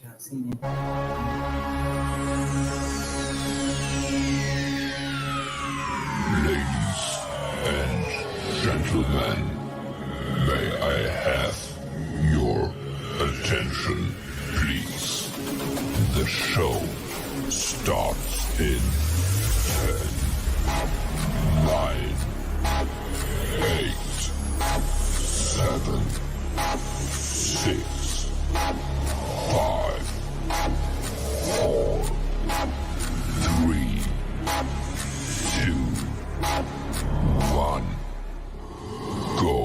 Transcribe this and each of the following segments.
Ladies and gentlemen, may I have your attention, please? The show starts in 10, 9, 8, 7, 6, 5, 4, 3, 2, 1, go.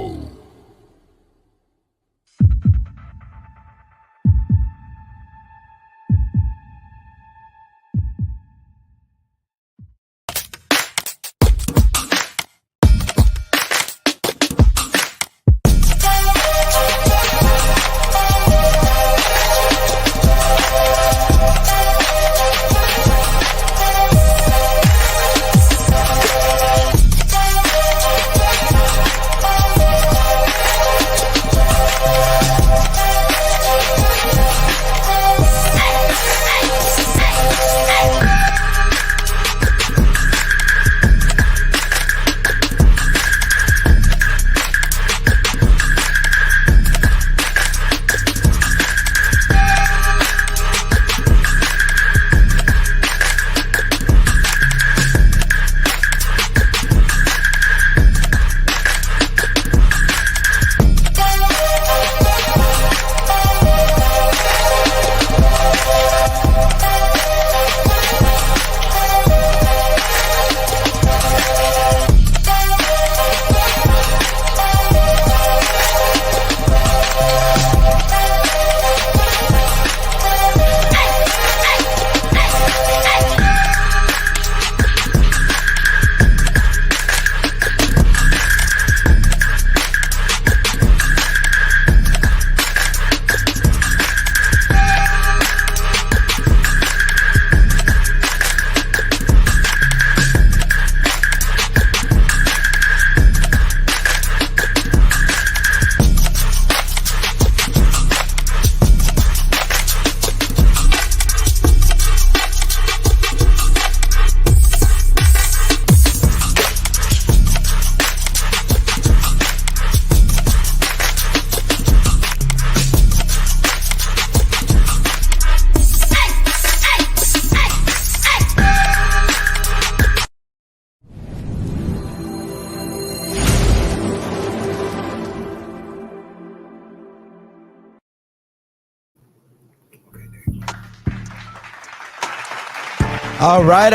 All right.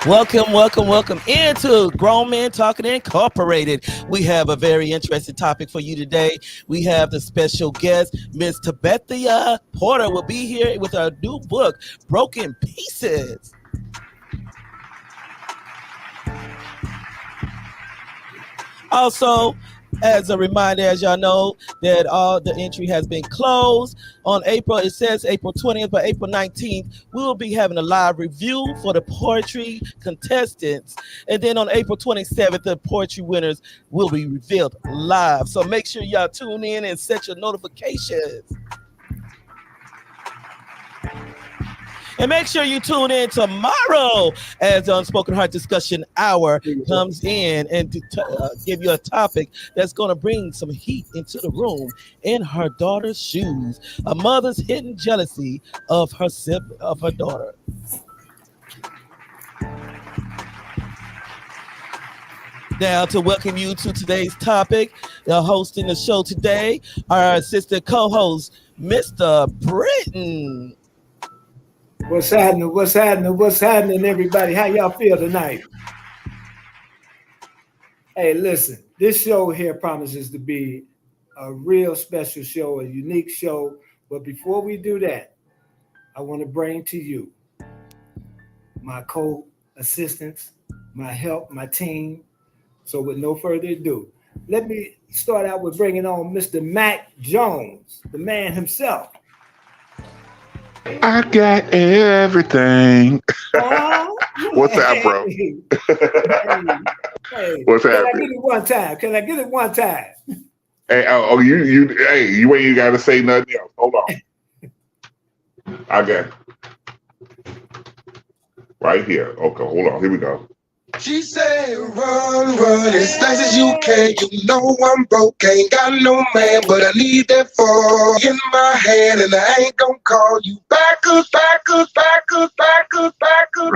Welcome into Grown Men Talking Incorporated. We have a very interesting topic for you today. We have the special guest, Miss Tabathia Porter, will be here with our new book, Broken Pieces. Also, as a reminder, as y'all know, that all the entry has been closed on April. It says April 20th, but April 19th, we will be having a live review for the poetry contestants. And then on April 27th, the poetry winners will be revealed live. So make sure y'all tune in and set your notifications. And make sure you tune in tomorrow as the Unspoken Heart Discussion Hour comes in and give you a topic that's going to bring some heat into the room. In her daughter's shoes, a mother's hidden jealousy of her daughter. Now, to welcome you to today's topic, hosting the show today, our assistant co-host, Mr. Britton. What's happening, everybody? How y'all feel tonight? Hey, listen, this show here promises to be a real special show, a unique show. But before we do that, I want to bring to you my co-assistants, my help, my team. So with no further ado, let me start out with bringing on Mr. Mac Jones, the man himself. I got everything. Oh, what's that, bro? Hey. What's Can happening? I get it one time? Hey, you ain't got to say nothing else. Hold on. I got right here. Okay, hold on. Here we go. She said, run, run as fast as you can. You know I'm broke, ain't got no man, but I need that phone in my hand, and I ain't gonna call you back up, back up, back up, back up, back up.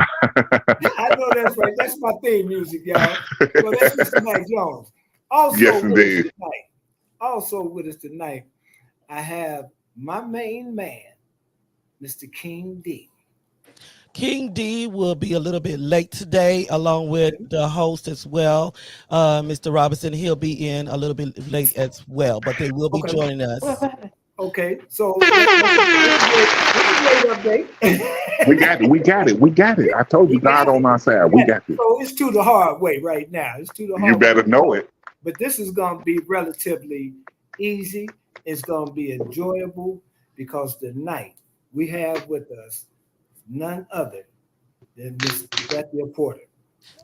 I know that's right. That's my theme music, y'all. So that's Mr. Mike Jones. Also Yes, with us indeed. tonight. Also with us tonight, I have my main man, Mr. King D. King D will be a little bit late today, along with the host as well, Mr. Robinson. He'll be in a little bit late as well, but they will be Okay. joining us. Okay, so that's a great update. We got it. We got it. We got it. I told you, God on our side. We got it. So it's to the hard way right now. It's to the hard You better way. know it. But this is going to be relatively easy. It's going to be enjoyable because tonight we have with us none other than Miss Tabathia Porter.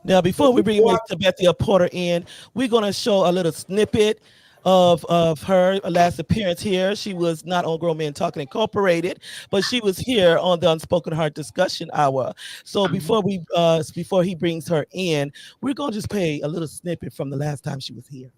Now, before we bring Miss Tabathia Porter in, we're going to show a little snippet of her last appearance here. She was not on Grown Men Talking Incorporated, but she was here on the Unspoken Heart Discussion Hour. So before he brings her in, we're going to just play a little snippet from the last time she was here.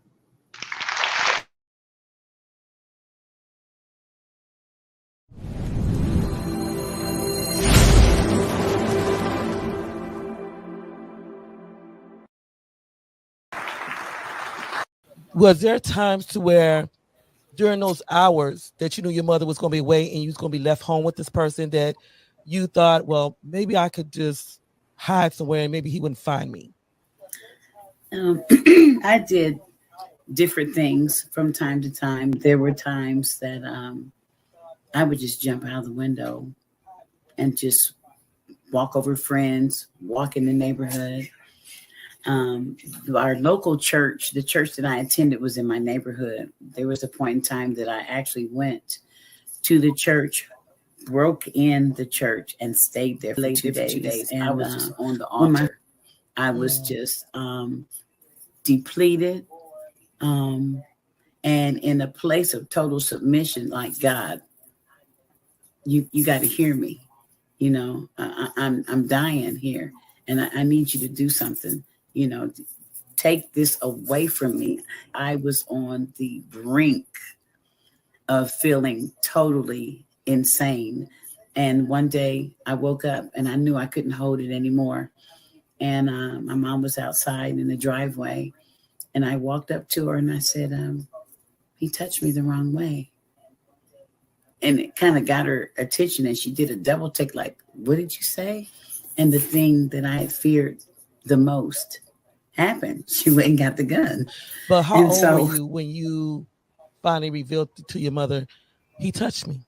Was there times to where during those hours that you knew your mother was going to be away and you was going to be left home with this person that you thought, well, maybe I could just hide somewhere and maybe he wouldn't find me? I did different things from time to time. There were times that I would just jump out of the window and just walk over friends, walk in the neighborhood. Our local church, the church that I attended was in my neighborhood. There was a point in time that I actually went to the church, broke in the church and stayed there for 2 days. And I was just on the altar. I was just depleted and in a place of total submission, like, God, you got to hear me. You know, I'm dying here and I need you to do something. You know, take this away from me. I was on the brink of feeling totally insane. And one day I woke up and I knew I couldn't hold it anymore. And my mom was outside in the driveway. And I walked up to her and I said, he touched me the wrong way. And it kind of got her attention. And she did a double take, like, what did you say? And the thing that I had feared the most happened. She went and got the gun. But how old were you when you finally revealed to your mother, he touched me?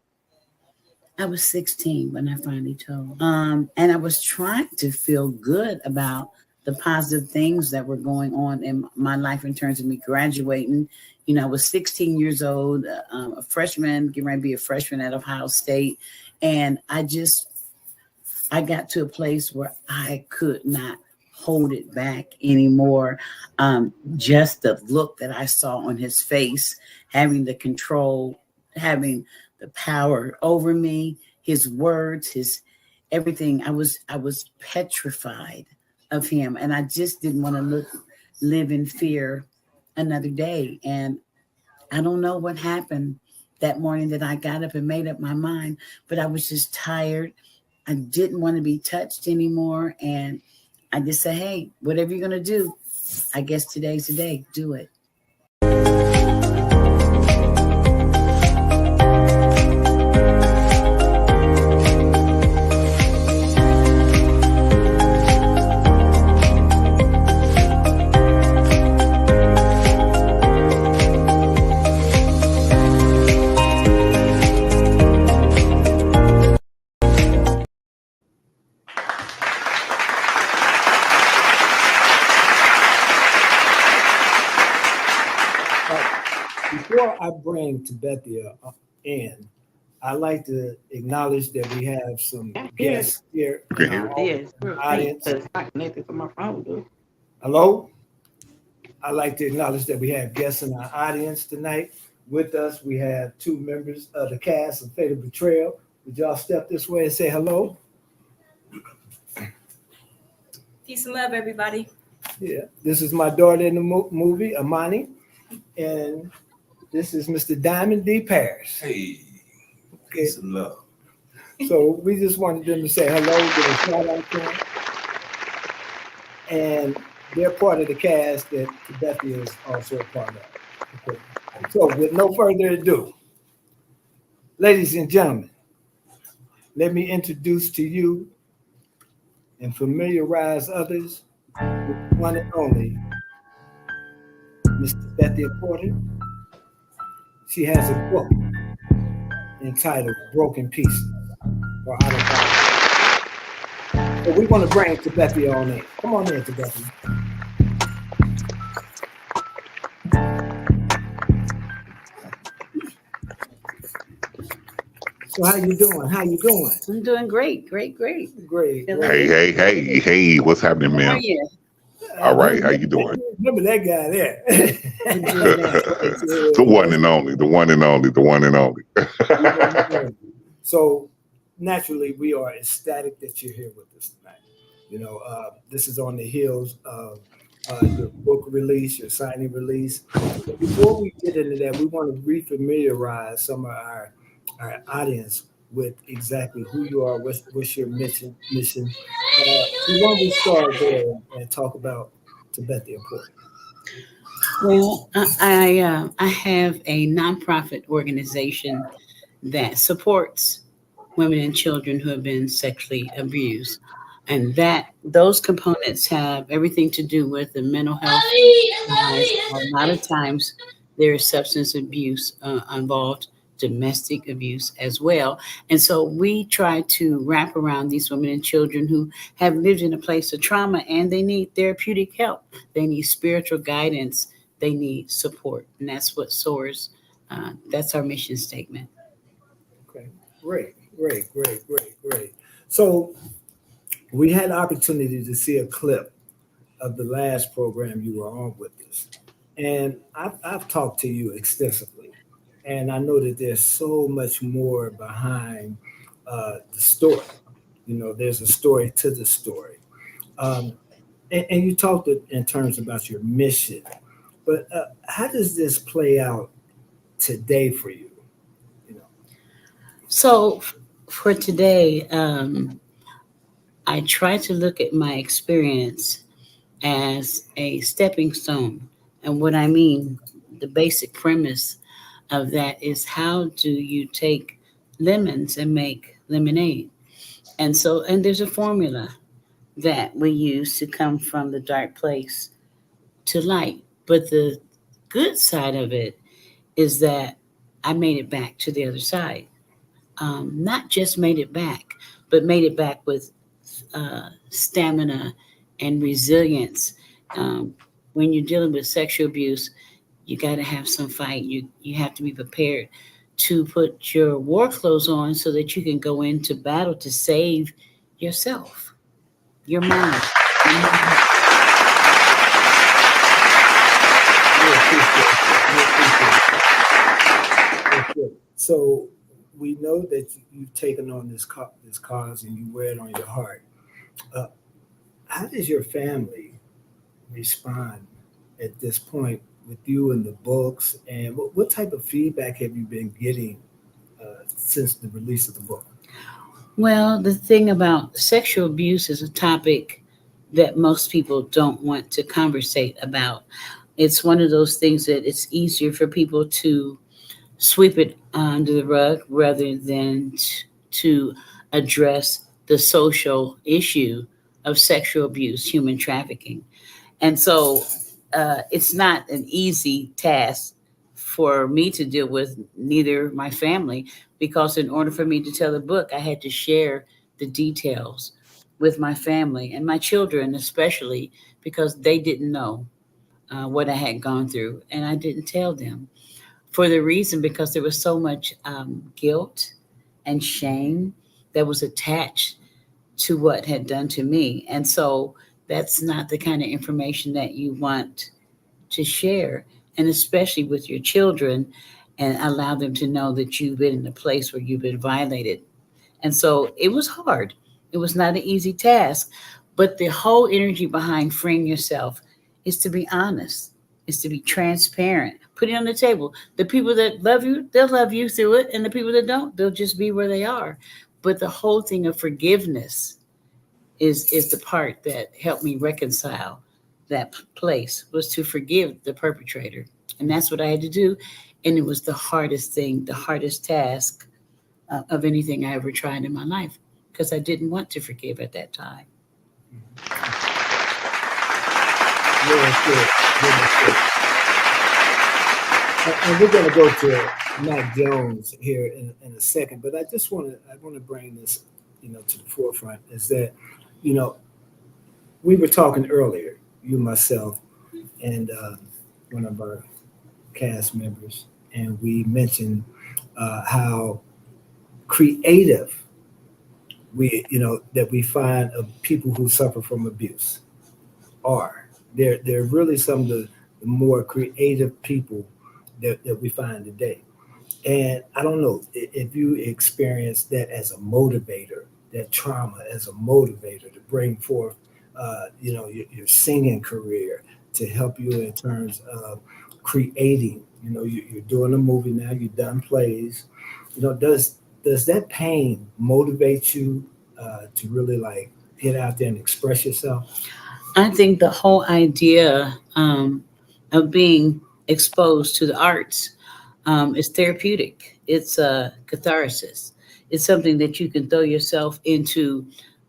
I was 16 when I finally told. And I was trying to feel good about the positive things that were going on in my life in terms of me graduating. You know, I was 16 years old, a freshman, getting ready to be a freshman at Ohio State. And I got to a place where I could not hold it back anymore. Just the look that I saw on his face, having the control, having the power over me, his words, his everything. I was petrified of him, and I just didn't want to live in fear another day. And I don't know what happened that morning that I got up and made up my mind, but I was just tired. I didn't want to be touched anymore. And I just said, hey, whatever you're going to do, I guess today's the day. Do it. Before I bring Tabathia in, I'd like to acknowledge that we have some guests here in our audience. Hello? I'd like to acknowledge that we have guests in our audience tonight. With us, we have two members of the cast of Fatal Betrayal. Would y'all step this way and say hello? Peace and love, everybody. Yeah, this is my daughter in the movie, Amani, and this is Mr. Diamond D. Paris. Hey, Okay. peace and love. So we just wanted them to say hello, give a shout out to them. And they're part of the cast that Tabathia is also a part of. Okay. So with no further ado, ladies and gentlemen, let me introduce to you and familiarize others with the one and only Miss Tabathia Porter. She has a book entitled Broken Pieces or Autobiography. So we want to bring Tabathia on in. Come on in, Tabathia. So how you doing? How you doing? I'm doing great. Great. Hey, what's happening, How are man? you? All right, how you doing? Remember that guy there? The one and only. So naturally, we are ecstatic that you're here with us tonight. You know, this is on the heels of your book release, your signing release. But before we get into that, we want to refamiliarize some of our audience with exactly who you are, what's your mission. So why don't we start there and talk about Tabathia Porter? Well, I have a nonprofit organization that supports women and children who have been sexually abused, and that those components have everything to do with the mental health. A lot of times there is substance abuse involved, domestic abuse as well. And so we try to wrap around these women and children who have lived in a place of trauma, and they need therapeutic help. They need spiritual guidance. They need support. And that's what SOARS, that's our mission statement. Okay, great. So we had the opportunity to see a clip of the last program you were on with us. And I've talked to you extensively. And I know that there's so much more behind the story. You know, there's a story to the story. And you talked in terms about your mission. But how does this play out today for you? You know? So for today, I try to look at my experience as a stepping stone. And what I mean, the basic premise of that is, how do you take lemons and make lemonade? And there's a formula that we use to come from the dark place to light. But the good side of it is that I made it back to the other side. Not just made it back, but made it back with stamina and resilience. When you're dealing with sexual abuse, you got to have some fight. You have to be prepared to put your war clothes on so that you can go into battle to save yourself, your mind. So we know that you've taken on this cause and you wear it on your heart. How does your family respond at this point with you and the books? And what type of feedback have you been getting since the release of the book? Well, the thing about sexual abuse is a topic that most people don't want to conversate about. It's one of those things that it's easier for people to sweep it under the rug rather than to address the social issue of sexual abuse, human trafficking. And so it's not an easy task for me to deal with, neither my family, because in order for me to tell the book, I had to share the details with my family and my children, especially because they didn't know what I had gone through. And I didn't tell them for the reason because there was so much guilt and shame that was attached to what had done to me. And so that's not the kind of information that you want to share, and especially with your children, and allow them to know that you've been in a place where you've been violated. And so it was hard. It was not an easy task. But the whole energy behind freeing yourself is to be honest, is to be transparent. Put it on the table. The people that love you, they'll love you through it. And the people that don't, they'll just be where they are. But the whole thing of forgiveness is the part that helped me reconcile that place, was to forgive the perpetrator. And that's what I had to do. And it was the hardest thing, the hardest task of anything I ever tried in my life, because I didn't want to forgive at that time. And we're going to go to Mac Jones here in a second, but I want to bring this, to the forefront, is that, we were talking earlier, you, myself, and one of our cast members, and we mentioned how creative that we find of people who suffer from abuse are. They're really some of the more creative people that we find today. And I don't know if you experience that as a motivator, that trauma as a motivator to bring forth, your singing career, to help you in terms of creating. You're doing a movie now, you've done plays. Does that pain motivate you to really like get out there and express yourself? I think the whole idea of being exposed to the arts is therapeutic. It's a catharsis. It's something that you can throw yourself into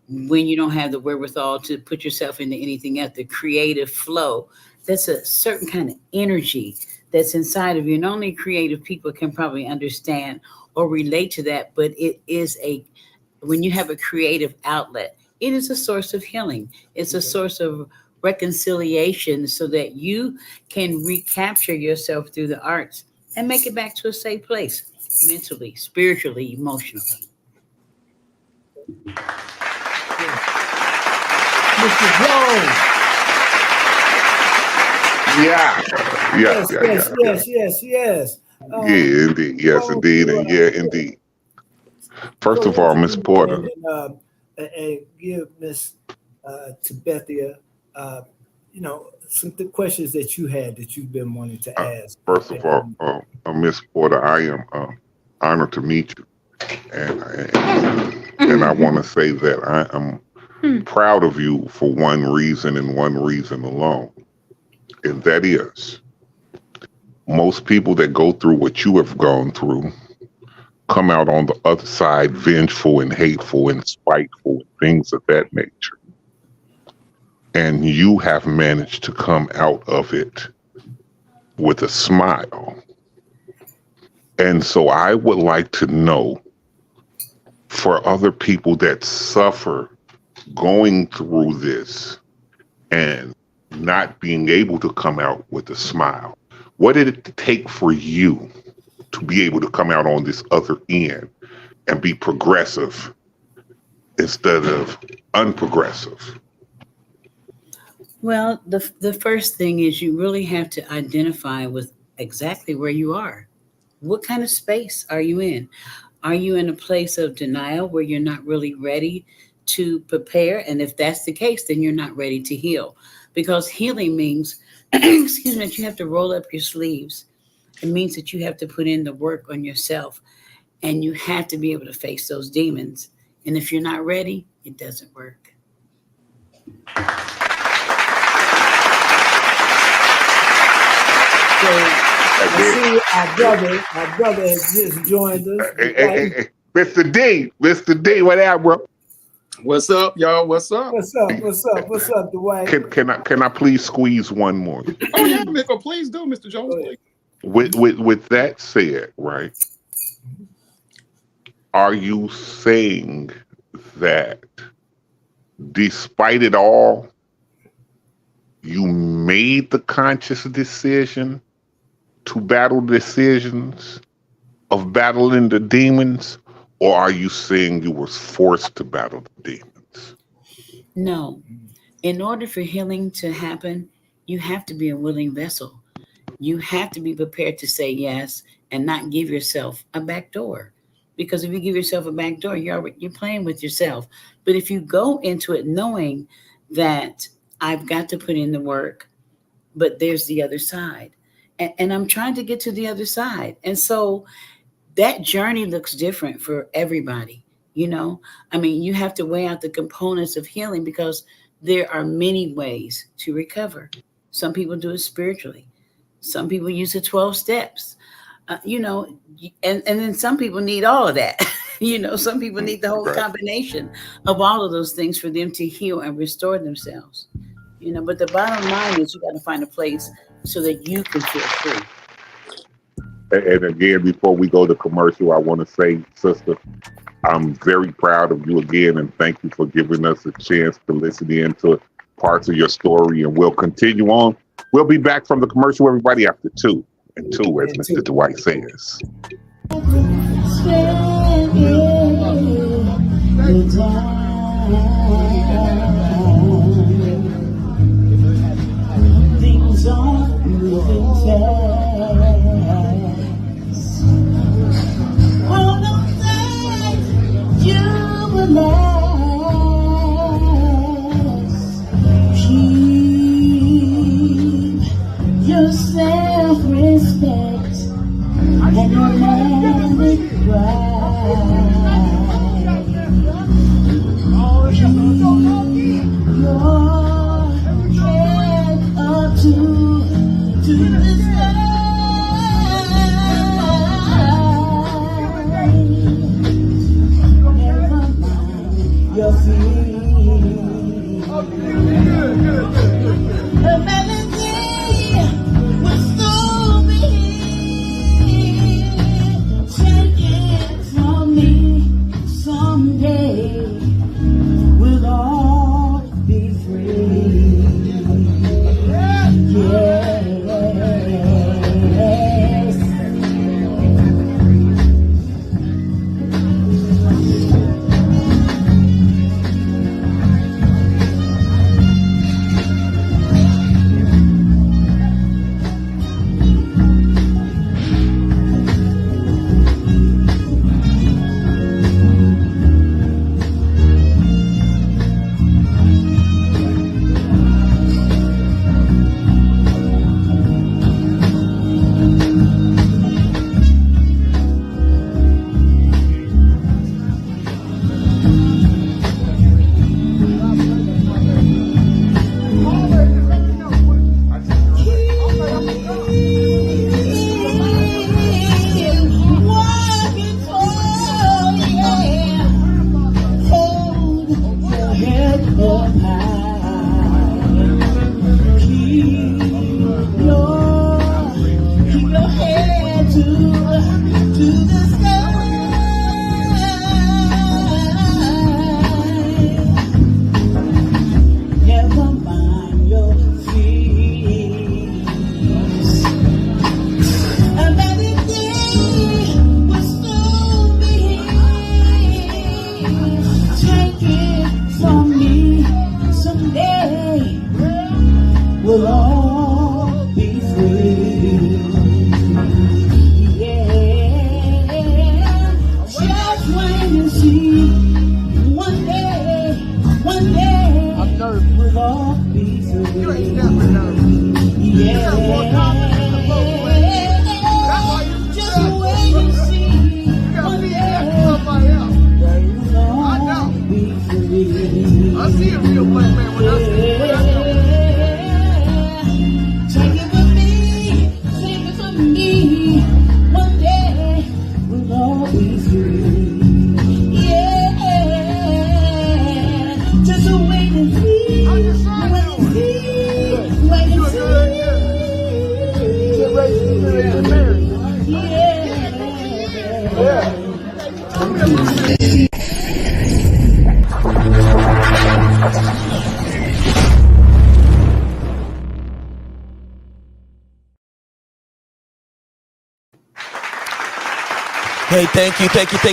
when you don't have the wherewithal to put yourself into anything else. The creative flow. That's a certain kind of energy that's inside of you. And only creative people can probably understand or relate to that. But it is when you have a creative outlet, it is a source of healing. It's a source of reconciliation, so that you can recapture yourself through the arts and make it back to a safe place, mentally, spiritually, emotionally. Mr. Jones. Yes. Yeah, indeed. Yes, indeed. And yeah, indeed. First of all, Miss Porter. And give Miss Tabathia, some questions that you had that you've been wanting to ask. First of all, Miss Porter, I am honored to meet you, and I want to say that I am proud of you for one reason and one reason alone, and that is, most people that go through what you have gone through come out on the other side vengeful and hateful and spiteful and things of that nature. And you have managed to come out of it with a smile. And so I would like to know, for other people that suffer going through this and not being able to come out with a smile, what did it take for you to be able to come out on this other end and be progressive instead of unprogressive? Well, the first thing is you really have to identify with exactly where you are. What kind of space are you in? Are you in a place of denial where you're not really ready to prepare? And if that's the case, then you're not ready to heal. Because healing means, excuse me, that you have to roll up your sleeves. It means that you have to put in the work on yourself, and you have to be able to face those demons. And if you're not ready, it doesn't work. So I see our brother has just joined us. Hey, Mr. D, what up, bro? What's up, y'all? What's up? What's up, Dwight? Can I please squeeze one more? Oh yeah, Michael, please do, Mr. Jones. Please. With that said, right? Are you saying that despite it all, you made the conscious decision to battle decisions of battling the demons, or are you saying you was forced to battle the demons? No. In order for healing to happen, you have to be a willing vessel. You have to be prepared to say yes and not give yourself a back door. Because if you give yourself a back door, you're playing with yourself. But if you go into it knowing that I've got to put in the work, but there's the other side, and I'm trying to get to the other side. And so that journey looks different for everybody. I mean, you have to weigh out the components of healing, because there are many ways to recover. Some people do it spiritually. Some people use the 12 steps, and then some people need all of that. Some people need the whole combination of all of those things for them to heal and restore themselves. But the bottom line is you got to find a place so that you can feel free. And again, before we go to commercial, I want to say, sister, I'm very proud of you again, and thank you for giving us a chance to listen in to parts of your story, and we'll continue on. We'll be back from the commercial, everybody, after 2 and 2, as Mr. Dwight says. Things are moving fast. All the things you will last. Keep your self-respect and your man Hey, thank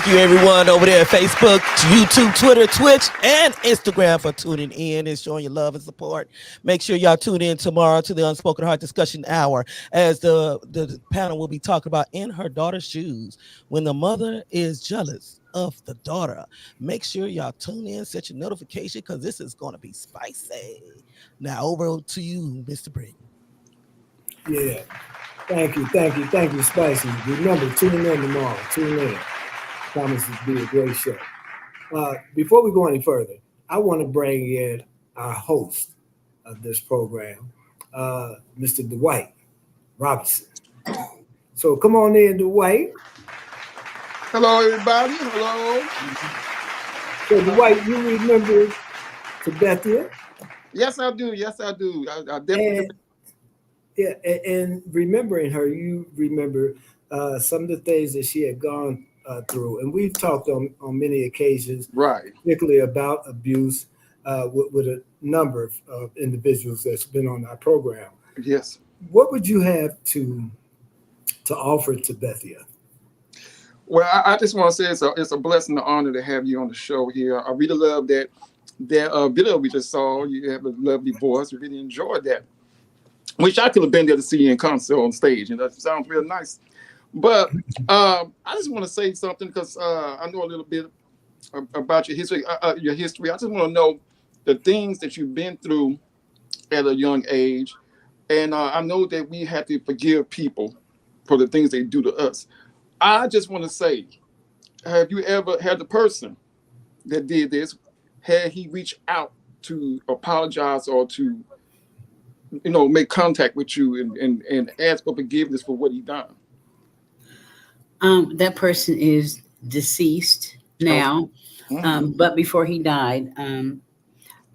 you, everyone over there at Facebook, YouTube, Twitter, Twitch, and Instagram for tuning in and showing your love and support. Make sure y'all tune in tomorrow to the Unspoken Heart Discussion Hour, as the panel will be talking about In Her Daughter's Shoes, when the mother is jealous of the daughter. Make sure y'all tune in, set your notification, because this is going to be spicy. Now over to you, Mr. Briggs. Yeah. Thank you, Spicy. Remember, tune in tomorrow. Tune in. Promises to be a great show. Before we go any further, I want to bring in our host of this program, Mr. Dwight Robinson. So come on in, Dwight. Hello, everybody. Hello. So Dwight, you remember Tabathia? Yes, I do. I definitely. And remembering her, you remember some of the things that she had gone through, and we've talked on many occasions, Right, particularly about abuse with a number of individuals that's been on our program. yes. What would you have to offer to Bethia? Well, I just want to say it's a blessing, and honor to have you on the show here. I really love that video we just saw. You have a lovely voice. I really enjoyed that. Wish I could have been there to see you in concert on stage, and that sounds real nice. But I just want to say something, because I know a little bit about your history. I just want to know the things that you've been through at a young age, and I know that we have to forgive people for the things they do to us. I just want to say, have you ever had the person that did this, had he reached out to apologize or to make contact with you and ask for forgiveness for what he done? That person is deceased now, but before he died,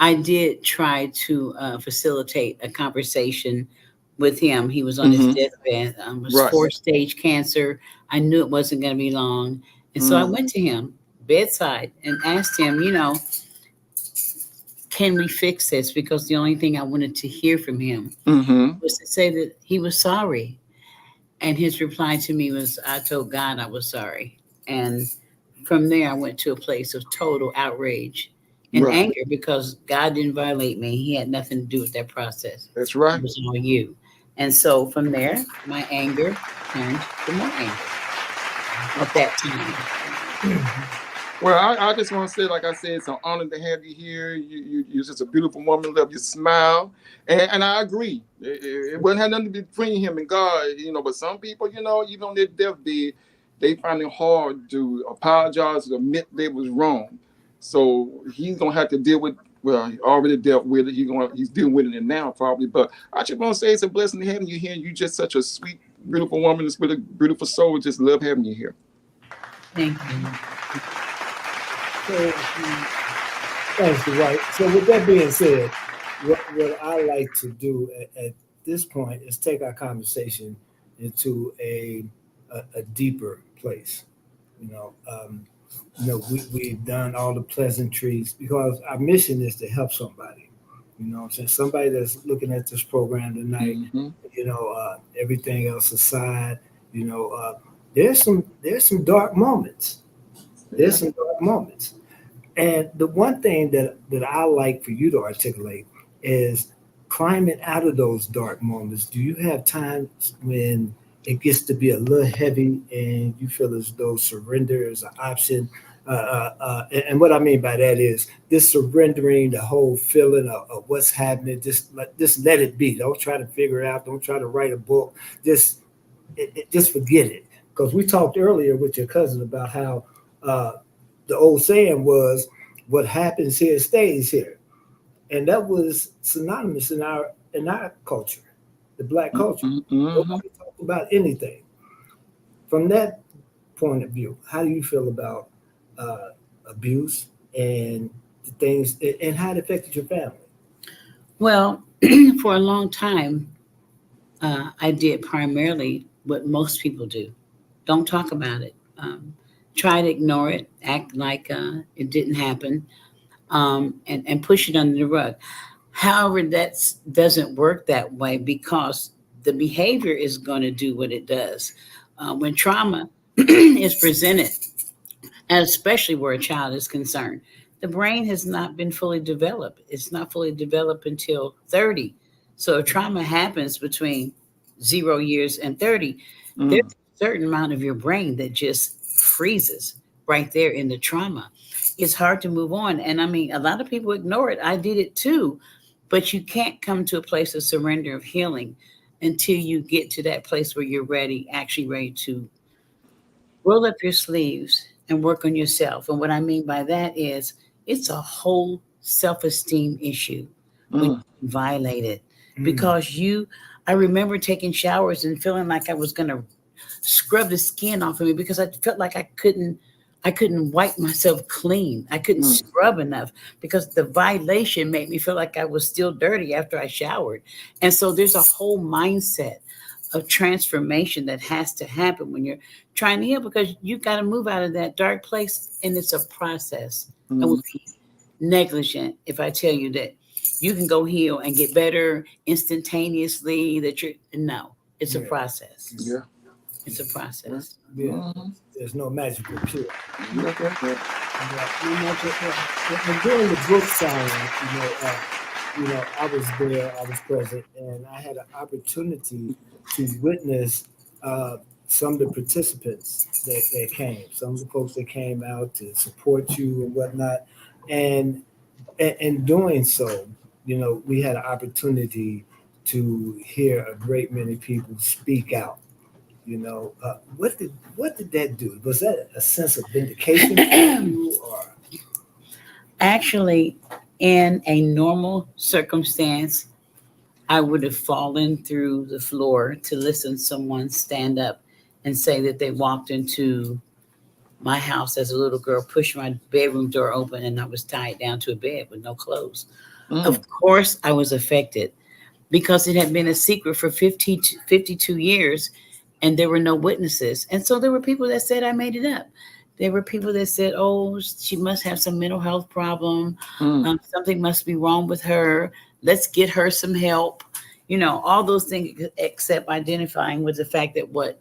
I did try to facilitate a conversation with him. He was on his deathbed. It was 4-stage cancer. I knew it wasn't going to be long, and so I went to him bedside and asked him, can we fix this? Because the only thing I wanted to hear from him was to say that he was sorry. And his reply to me was, I told God I was sorry. And from there, I went to a place of total outrage and anger, because God didn't violate me. He had nothing to do with that process. That's right. It was all you. And so from there, my anger turned to more anger at that time. Well, I just want to say, like I said, it's an honor to have you here. You're just a beautiful woman. Love your smile, and I agree. It wouldn't have nothing to be between him and God, But some people, even on their deathbed, they find it hard to apologize, to admit they was wrong. So he's gonna have to deal with. Well, he already dealt with it. He's dealing with it now, probably. But I just want to say it's a blessing having you here. You're just such a sweet, beautiful woman with a beautiful soul. Just love having you here. Thank you. So, thanks, Dwight. So with that being said, what I like to do at this point is take our conversation into a deeper place. We've done all the pleasantries because our mission is to help somebody. Since somebody that's looking at this program tonight, everything else aside, there's some dark moments. There's some dark moments. And the one thing that I like for you to articulate is climbing out of those dark moments. Do you have times when it gets to be a little heavy and you feel as though surrender is an option? And what I mean by that is this surrendering the whole feeling of what's happening. Just let it be. Don't try to figure it out. Don't try to write a book. Just forget it. Because we talked earlier with your cousin about how the old saying was, what happens here stays here. And that was synonymous in our culture, the Black culture. Nobody talked about anything. From that point of view, how do you feel about abuse and the things, and how it affected your family? Well, for a long time, I did primarily what most people do. Don't talk about it. Try to ignore it, act like it didn't happen, and push it under the rug. However, that doesn't work that way, because the behavior is going to do what it does. When trauma is presented, and especially where a child is concerned. The brain has not been fully developed. It's not fully developed until 30. So if trauma happens between 0 years and 30, there's Mm. a certain amount of your brain that just freezes right there in the trauma. It's hard to move on. And I mean, a lot of people ignore it. I did it too. But you can't come to a place of surrender, of healing, until you get to that place where you're ready, actually ready to roll up your sleeves and work on yourself. And what I mean by that is it's a whole self-esteem issue when Mm. you violate it. Mm. Because I remember taking showers and feeling like I was gonna scrub the skin off of me because I felt like I couldn't wipe myself clean. I couldn't Mm. scrub enough because the violation made me feel like I was still dirty after I showered. And so there's a whole mindset of transformation that has to happen when you're trying to heal, because you got to move out of that dark place, and it's a process. I would be negligent if I tell you that you can go heal and get better instantaneously. No, it's a Yeah. process. Yeah. It's a process. Yeah. Mhm. There's no magical cure. Yeah, yeah, yeah. And during the book signing, I was there, I was present, and I had an opportunity to witness some of the participants that came, some of the folks that came out to support you and whatnot. And in doing so, we had an opportunity to hear a great many people speak out. What did that do? Was that a sense of vindication for you, or? Actually, in a normal circumstance, I would have fallen through the floor to listen to someone stand up and say that they walked into my house as a little girl, pushed my bedroom door open, and I was tied down to a bed with no clothes. Mm. Of course, I was affected because it had been a secret for 52 years and there were no witnesses. And so there were people that said I made it up. There were people that said, oh, she must have some mental health problem. Mm. Something must be wrong with her. Let's get her some help. All those things, except identifying with the fact that what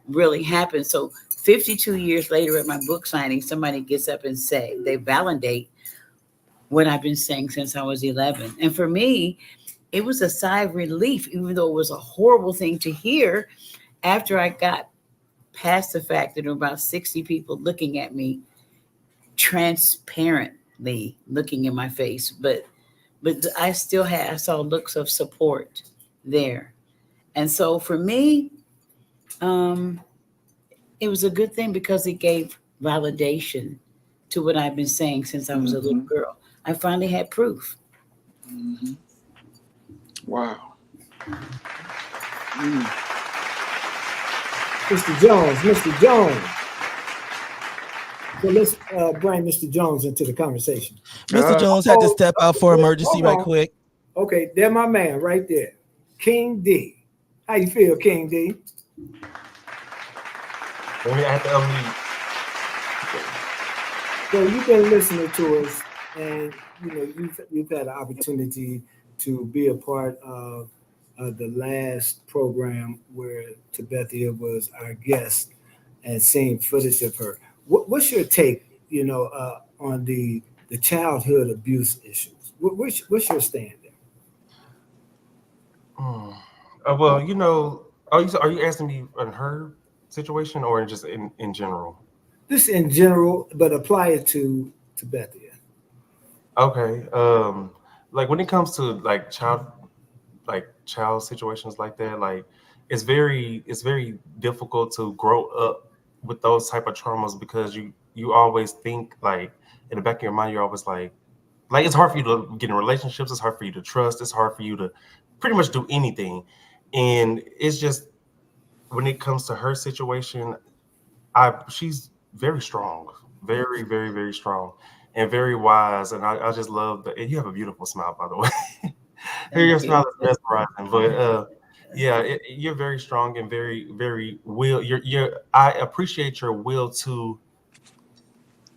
really happened. So 52 years later at my book signing, somebody gets up and they validate what I've been saying since I was 11. And for me, it was a sigh of relief, even though it was a horrible thing to hear after I got past the fact that there were about 60 people looking at me transparently, looking in my face. But I saw looks of support there. And so for me, it was a good thing because it gave validation to what I've been saying since I was a little girl. I finally had proof. Mhm. Wow. Mm. Mr. Jones. So let's bring Mr. Jones into the conversation. Mr. Jones had to step out for emergency right quick. Okay, there my man right there. King D. How you feel, King D? Let me have to unmute. So you've been listening to us, and you've had an opportunity to be a part of the last program where Tabathia was our guest and seeing footage of her. What's your take, on the childhood abuse issues? What's your stand there? Well, are you asking me on her situation or just in general? This in general, but apply it to Tabathia. Okay. Like when it comes to like child situations like that, like it's very difficult to grow up with those type of traumas because you always think, like, in the back of your mind, you're always like it's hard for you to get in relationships, it's hard for you to trust, it's hard for you to pretty much do anything. And it's just, when it comes to her situation, she's very strong, very, very, very strong, and very wise. And I just love that. And you have a beautiful smile, by the way. Your smile is mesmerizing. But yeah, you're very strong and very, very I appreciate your will to,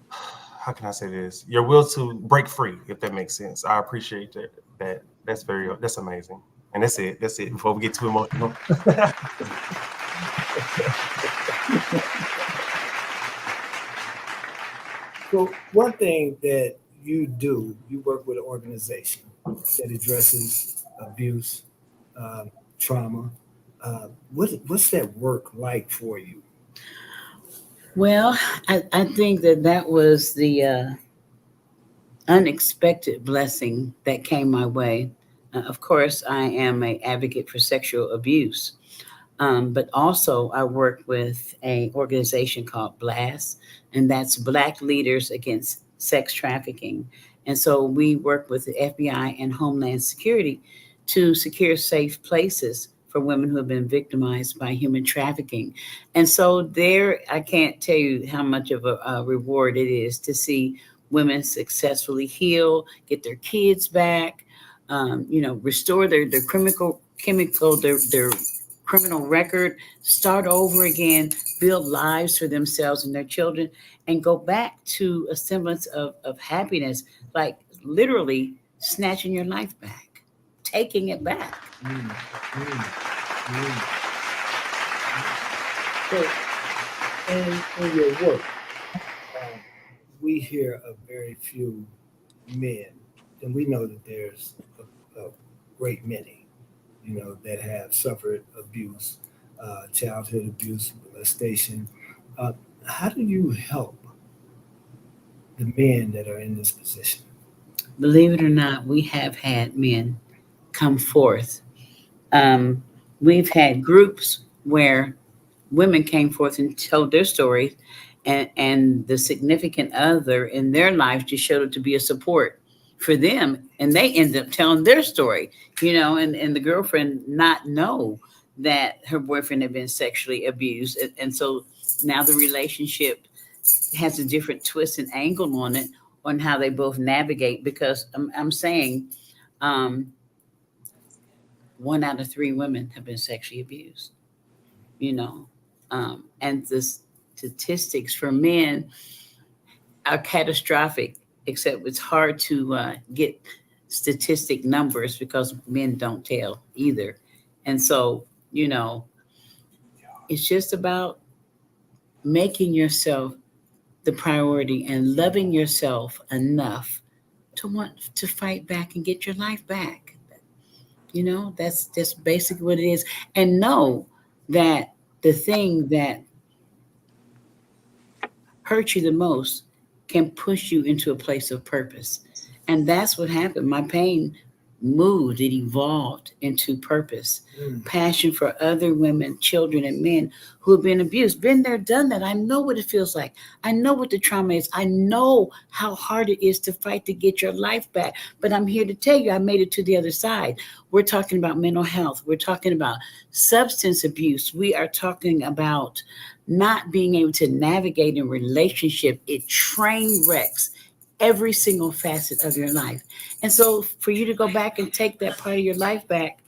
how can I say this? Your will to break free, if that makes sense. I appreciate that. That's amazing. And that's it. Before we get too emotional. So one thing that you do, you work with an organization that addresses abuse, trauma. What's that work like for you? Well, I think that was the unexpected blessing that came my way. Of course, I am an advocate for sexual abuse, but also I work with an organization called BLAST, and that's Black Leaders Against Sex Trafficking. And so we work with the FBI and Homeland Security to secure safe places for women who have been victimized by human trafficking. And so there, I can't tell you how much of a reward it is to see women successfully heal, get their kids back, restore their their criminal record, start over again, build lives for themselves and their children, and go back to a semblance of happiness, like literally snatching your life back, taking it back. So in your work, we hear of very few men, and we know that there's a great many, that have suffered abuse, childhood abuse, molestation. How do you help the men that are in this position? Believe it or not, we have had men come forth. We've had groups where women came forth and told their stories, and the significant other in their life just showed up to be a support for them, and they ended up telling their story, and the girlfriend not know that her boyfriend had been sexually abused, and so now the relationship has a different twist and angle on it, on how they both navigate, because I'm saying 1 out of 3 women have been sexually abused, and the statistics for men are catastrophic, except it's hard to get statistic numbers because men don't tell either. And so, it's just about making yourself the priority and loving yourself enough to want to fight back and get your life back. That's just basically what it is. And know that the thing that hurts you the most can push you into a place of purpose. And that's what happened. My pain moved, it evolved into purpose, passion for other women, children, and men who have been abused. Been there, done that. I know what it feels like. I know what the trauma is. I know how hard it is to fight to get your life back. But I'm here to tell you, I made it to the other side. We're talking about mental health. We're talking about substance abuse. We are talking about not being able to navigate in relationship. It train wrecks every single facet of your life. And so for you to go back and take that part of your life back,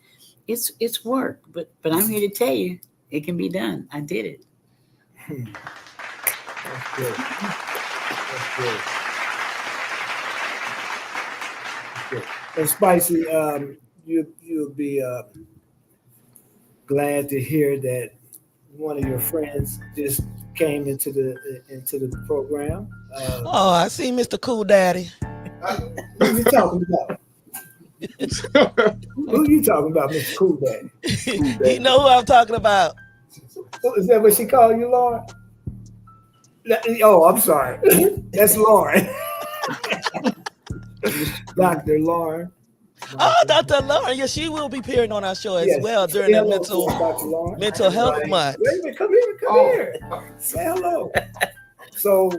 it's work. But I'm here to tell you, it can be done. I did it. That's good. That's good. Good. And Spicy, you'll be glad to hear that one of your friends just came into the program. I see Mr. Cool Daddy. Who you talking about? Who you talking about, Mr. Cool Daddy? You know who I'm talking about. Is that what she called you, Lauren? Oh, I'm sorry. That's Lauren. Dr. Lauren. Oh, Dr. Lauren. Yeah, she will be appearing on our show as well during the mental health month. Wait a minute, come here. Say hello. So,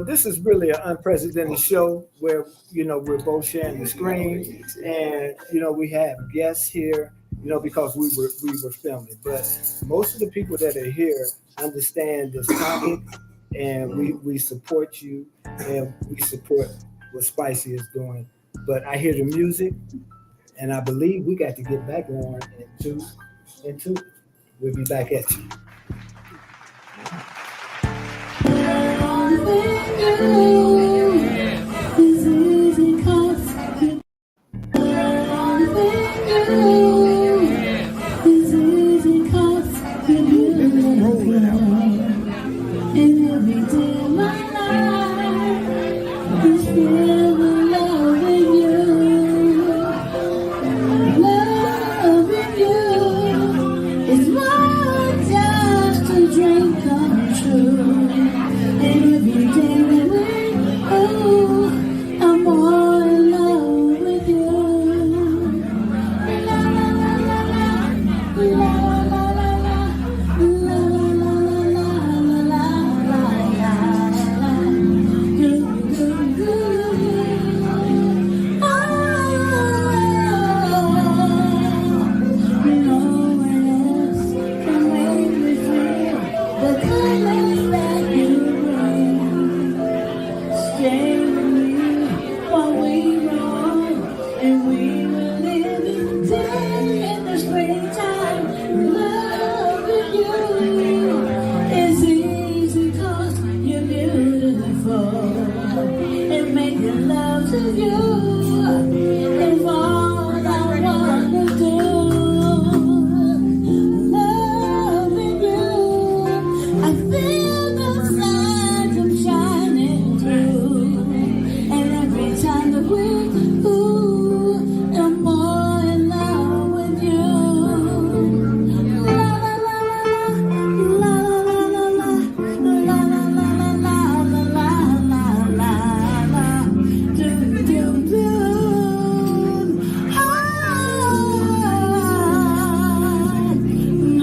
this is really an unprecedented show where, we're both sharing the screen, and, we have guests here, because we were filming. But most of the people that are here understand this topic, and we support you, and we support what Spicy is doing. But I hear the music, and I believe we got to get back on in two. We'll be back at you. feel the love in you. Loving you is more just a dream come true. And every day that I'm more in love with you. La la la la la, la la la la, la la la la la la la. Do do do. Oh, no one else can make me feel the colors that you bring. Stay with me while we roam, and we will live in day in the springtime. Loving you is easy 'cause you're beautiful, and making love to you is all I wanna do. Loving you, I feel the sun come shining through, and every time that I'm more in love with you. La la la la la la la la la la la la la la la. Do do do.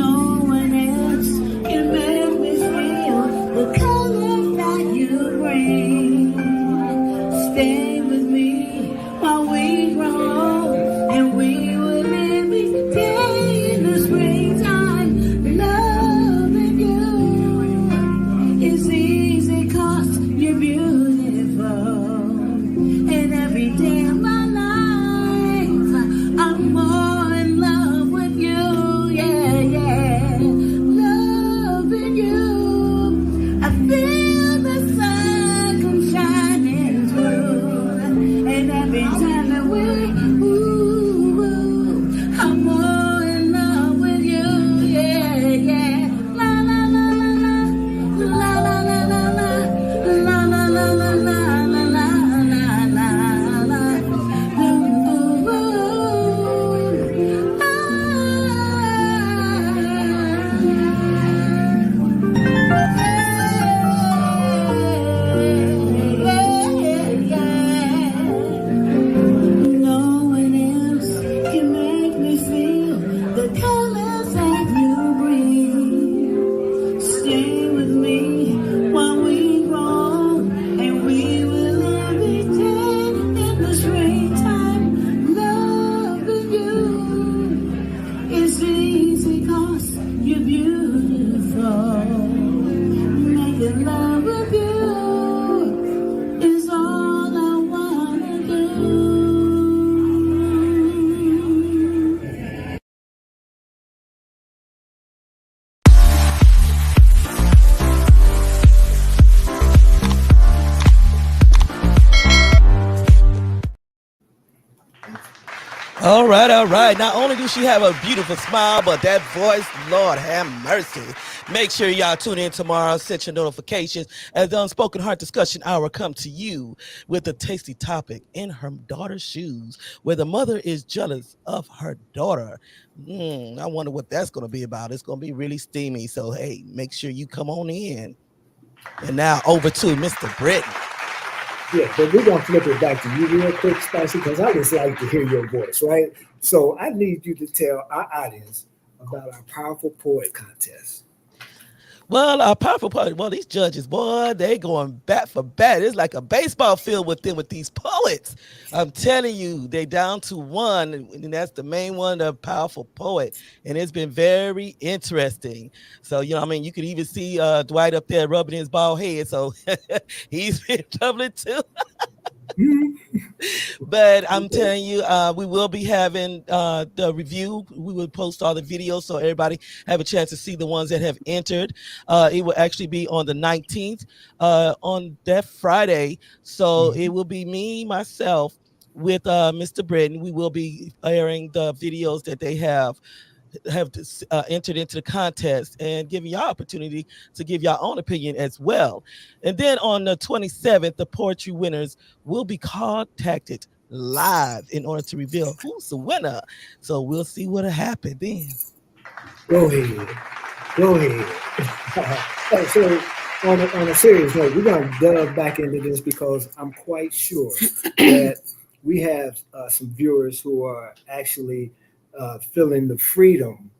No one else can make me feel the colors that you bring. Stay with me while we grow, and we will live each day in the springtime. Loving you is easy 'cause you're beautiful, and every day of my life I'm more in love with you. Yeah, yeah. Loving you, I feel the sun come shining through, and every time that I'm more in love with you. Yeah, yeah. La la la la la, la la la la la, la la la la la la la la la. Ooh, ooh, ooh. No one else can make me feel the colors that you bring. Stay with me while we grow, and we will live each day in the springtime. Loving you is easy 'cause you're beautiful. Making love with you is all I wanna do. All right, all right. Not only does she have a beautiful smile, but that voice, Lord have mercy. Make sure y'all tune in tomorrow, set your notifications as the Unspoken Heart Discussion Hour come to you with a tasty topic in her daughter's shoes, where the mother is jealous of her daughter. I wonder what that's going to be about. It's going to be really steamy. So, hey, make sure you come on in. And now over to Mr. Britton. Yeah, but we're going to flip it back to you real quick, Spicy, because I just like to hear your voice, right? So I need you to tell our audience about our Powerful Poet Contest. Well, our powerful poet, well, these judges, boy, they going bat for bat. It's like a baseball field with them, with these poets. I'm telling you, they down to one, and that's the main one, the powerful poet. And it's been very interesting. So, you know, I mean, you could even see Dwight up there rubbing his bald head. So he's been doubling too. But I'm telling you, we will be having the review. We will post all the videos so everybody have a chance to see the ones that have entered. It will actually be on the 19th on that Friday. So it will be me, myself, with Mr. Britton. We will be airing the videos that they have. have entered into the contest and giving y'all opportunity to give your own opinion as well. And then on the 27th, the poetry winners will be contacted live in order to reveal who's the winner. So we'll see what'll happen then. Go ahead. Go ahead. So on a serious note, we're going to delve back into this because I'm quite sure that we have some viewers who are actually feeling the freedom,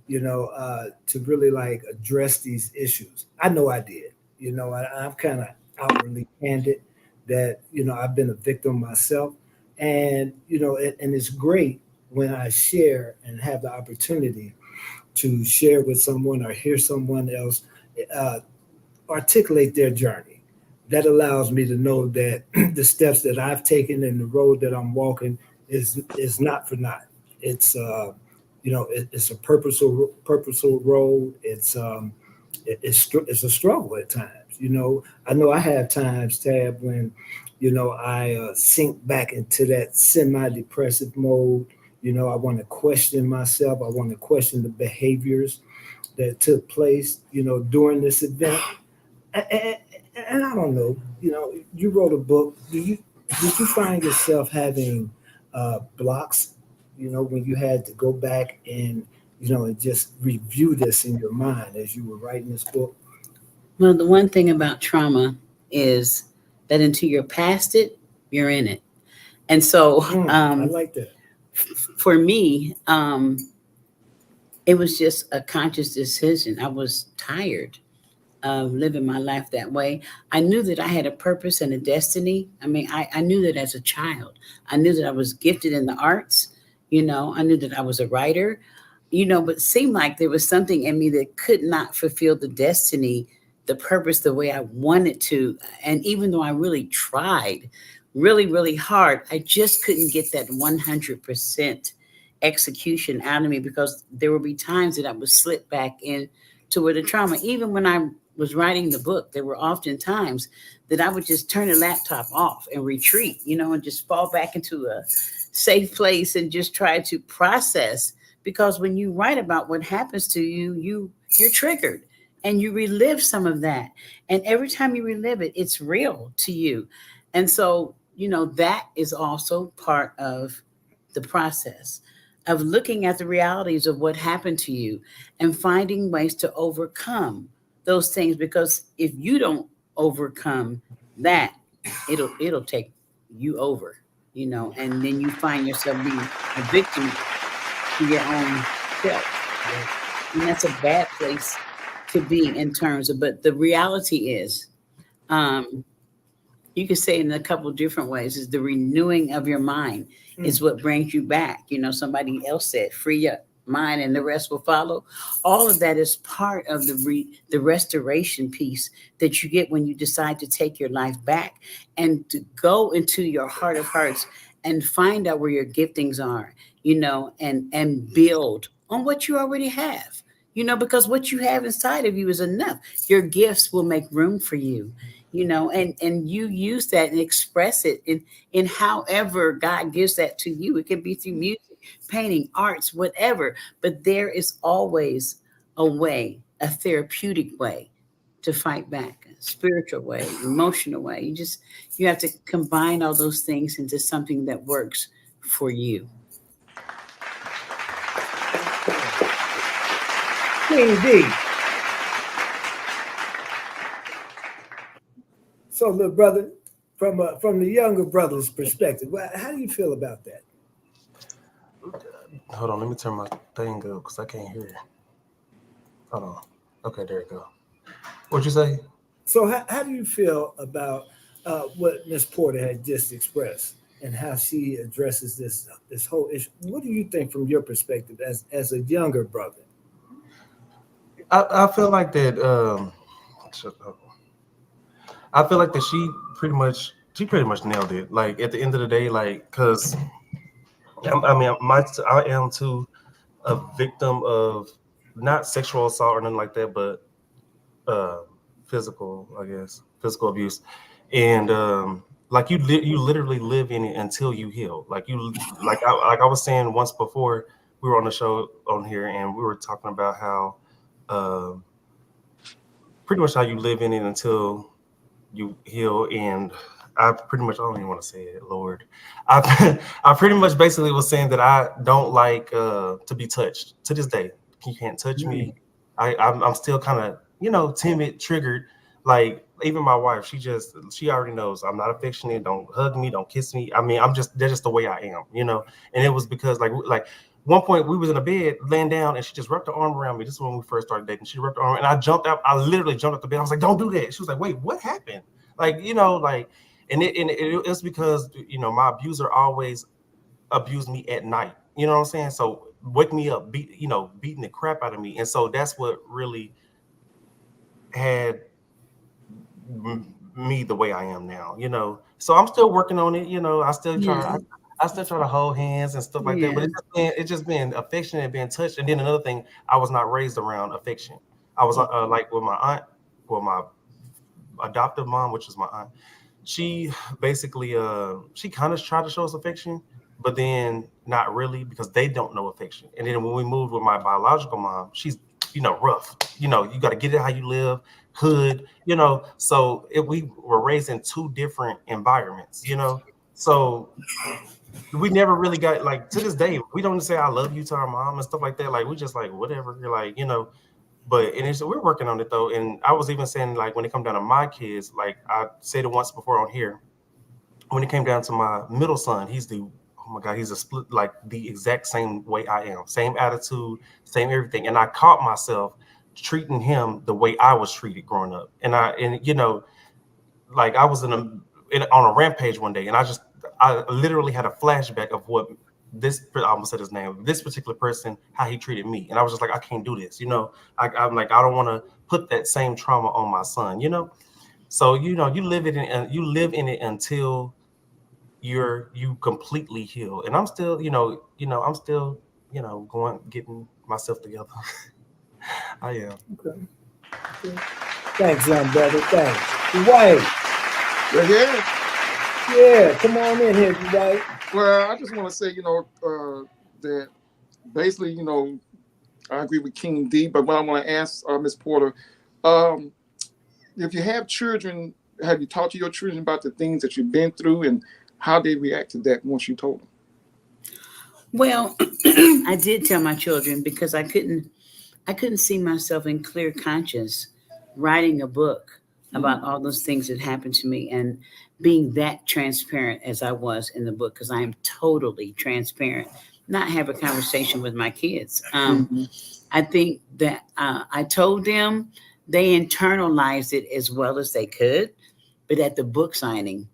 to really like address these issues. I know I did. I'm kind of outwardly candid that, I've been a victim myself. And, and it's great when I share and have the opportunity to share with someone or hear someone else articulate their journey. That allows me to know that the steps that I've taken and the road that I'm walking is not for naught. It's it's a purposeful road. It's a struggle at times. I know I have times, Tab, when I sink back into that semi-depressive mode. I want to question myself. I want to question the behaviors that took place, during this event. And I don't know, you wrote a book. Did you find yourself having blocks, when you had to go back and, and just review this in your mind as you were writing this book? Well, the one thing about trauma is that until you're past it, you're in it. And so I like that. For me, it was just a conscious decision. I was tired of living my life that way. I knew that I had a purpose and a destiny. I mean, I knew that as a child. I knew that I was gifted in the arts. I knew that I was a writer, but it seemed like there was something in me that could not fulfill the destiny, the purpose the way I wanted to. And even though I really tried really, really hard, I just couldn't get that 100% execution out of me, because there would be times that I would slip back into where the trauma, even when I was writing the book, there were often times that I would just turn the laptop off and retreat, and just fall back into a safe place and just try to process. Because when you write about what happens to you, you're triggered and you relive some of that. And every time you relive it, it's real to you. And so, that is also part of the process of looking at the realities of what happened to you and finding ways to overcome those things. Because if you don't overcome that, it'll take you over, and then you find yourself being a victim to your own self. And that's a bad place to be in terms of, but the reality is, you could say it in a couple of different ways, is the renewing of your mind is what brings you back. Somebody else said, free your mind and the rest will follow. All of that is part of the restoration piece that you get when you decide to take your life back and to go into your heart of hearts and find out where your giftings are, and build on what you already have, because what you have inside of you is enough. Your gifts will make room for you. And you use that and express it in however God gives that to you. It can be through music, painting, arts, whatever. But there is always a way, a therapeutic way to fight back, a spiritual way, emotional way. You have to combine all those things into something that works for you. Queen D. So, little brother, from the younger brother's perspective, how do you feel about that? Hold on, let me turn my thing up because I can't hear you. Hold on. Okay, there you go. What'd you say? So, how do you feel about what Miss Porter had just expressed and how she addresses this whole issue? What do you think from your perspective as a younger brother? I feel like that. I feel like that she pretty much nailed it. Like at the end of the day, like, cause I am too a victim of not sexual assault or nothing like that, but physical abuse, and like you literally live in it until you heal. Like I was saying once before, we were on the show on here, and we were talking about how pretty much how you live in it until you heal. And I don't even want to say it, Lord. I pretty much basically was saying that I don't like to be touched. To this day, you can't touch me. I'm still kind of timid, triggered. Like even my wife, she already knows I'm not affectionate. Don't hug me, don't kiss me. I mean, that's just the way I am, And it was because like one point we was in a bed laying down, and she just wrapped her arm around me. This is when we first started dating. She wrapped her arm, and I jumped out. I literally jumped out the bed. I was like, "Don't do that." She was like, "Wait, what happened?" Like and it's because my abuser always abused me at night. You know what I'm saying? So wake me up, beating the crap out of me, and so that's what really had me the way I am now. So I'm still working on it. I still try. I still try to hold hands and stuff like that, but it's just been affection and being touched. And then another thing, I was not raised around affection. I was like with my aunt, well, my adoptive mom, which is my aunt. She basically she kind of tried to show us affection, but then not really, because they don't know affection. And then when we moved with my biological mom, she's rough. You got to get it how you live, hood. So if we were raised in two different environments, so we never really got, like, to this day, we don't say I love you to our mom and stuff like that. Like, we just like whatever. You're like, But we're working on it though. And I was even saying, like, when it comes down to my kids, like I said it once before on here, when it came down to my middle son, he's a split, like the exact same way I am, same attitude, same everything. And I caught myself treating him the way I was treated growing up. And like I was on a rampage one day, and I literally had a flashback of what I almost said his name, this particular person, how he treated me. And I was just like, I can't do this. I'm like, I don't want to put that same trauma on my son, So, you live in it until you completely heal. And I'm still, I'm still, getting myself together. I am. Okay. Thanks, young brother. Thanks. Dwight. Yeah, come on in here, Dwight. Well, I just want to say, that basically, I agree with King D, but what I want to ask Ms. Porter, if you have children, have you talked to your children about the things that you've been through and how they react to that once you told them? Well, I did tell my children, because I couldn't see myself in clear conscience writing a book about all those things that happened to me and being that transparent as I was in the book, because I am totally transparent, not have a conversation with my kids. I think that I told them, they internalized it as well as they could, but at the book signing,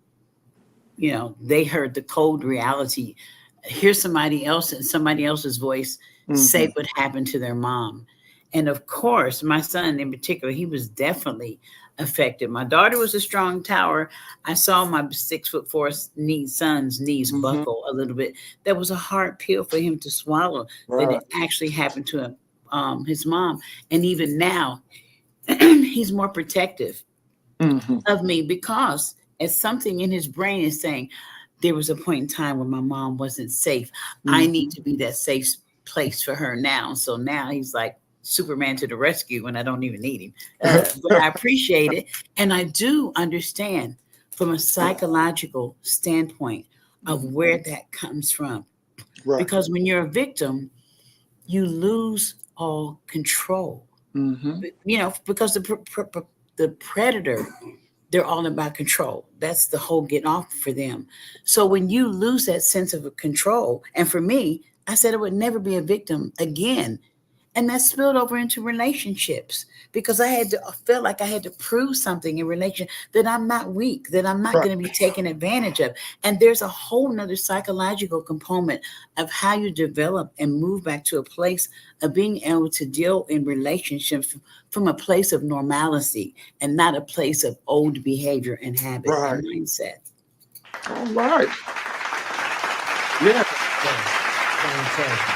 they heard the cold reality. Hear somebody else in somebody else's voice say what happened to their mom. And of course, my son in particular, he was definitely affected. My daughter was a strong tower. I saw my 6'4" son's knees buckle a little bit. That was a hard pill for him to swallow, that it actually happened to him, his mom. And even now, he's more protective of me, because as something in his brain is saying, there was a point in time when my mom wasn't safe. I need to be that safe place for her now. So now he's like Superman to the rescue when I don't even need him. But I appreciate it. And I do understand from a psychological standpoint of where that comes from. Because when you're a victim, you lose all control. Because the predator, they're all about control. That's the whole get off for them. So when you lose that sense of control, and for me, I said I would never be a victim again. And that spilled over into relationships, because I felt like I had to prove something in relation, that I'm not weak, that I'm not going to be taken advantage of. And there's a whole nother psychological component of how you develop and move back to a place of being able to deal in relationships from a place of normalcy and not a place of old behavior and habit and mindset. All right. Yeah. Fantastic.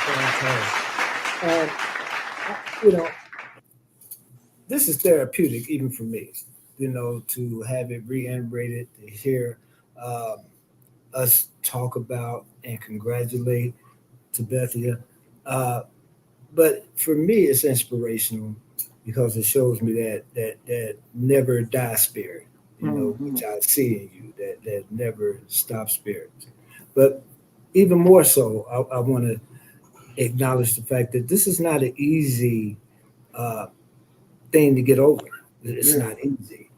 This is therapeutic even for me, to have it reiterated, to hear us talk about and congratulate Tabathia. But for me, it's inspirational because it shows me that never die spirit, which I see in you, that never stop spirit. But even more so, I want to acknowledge the fact that this is not an easy thing to get over. It's not easy.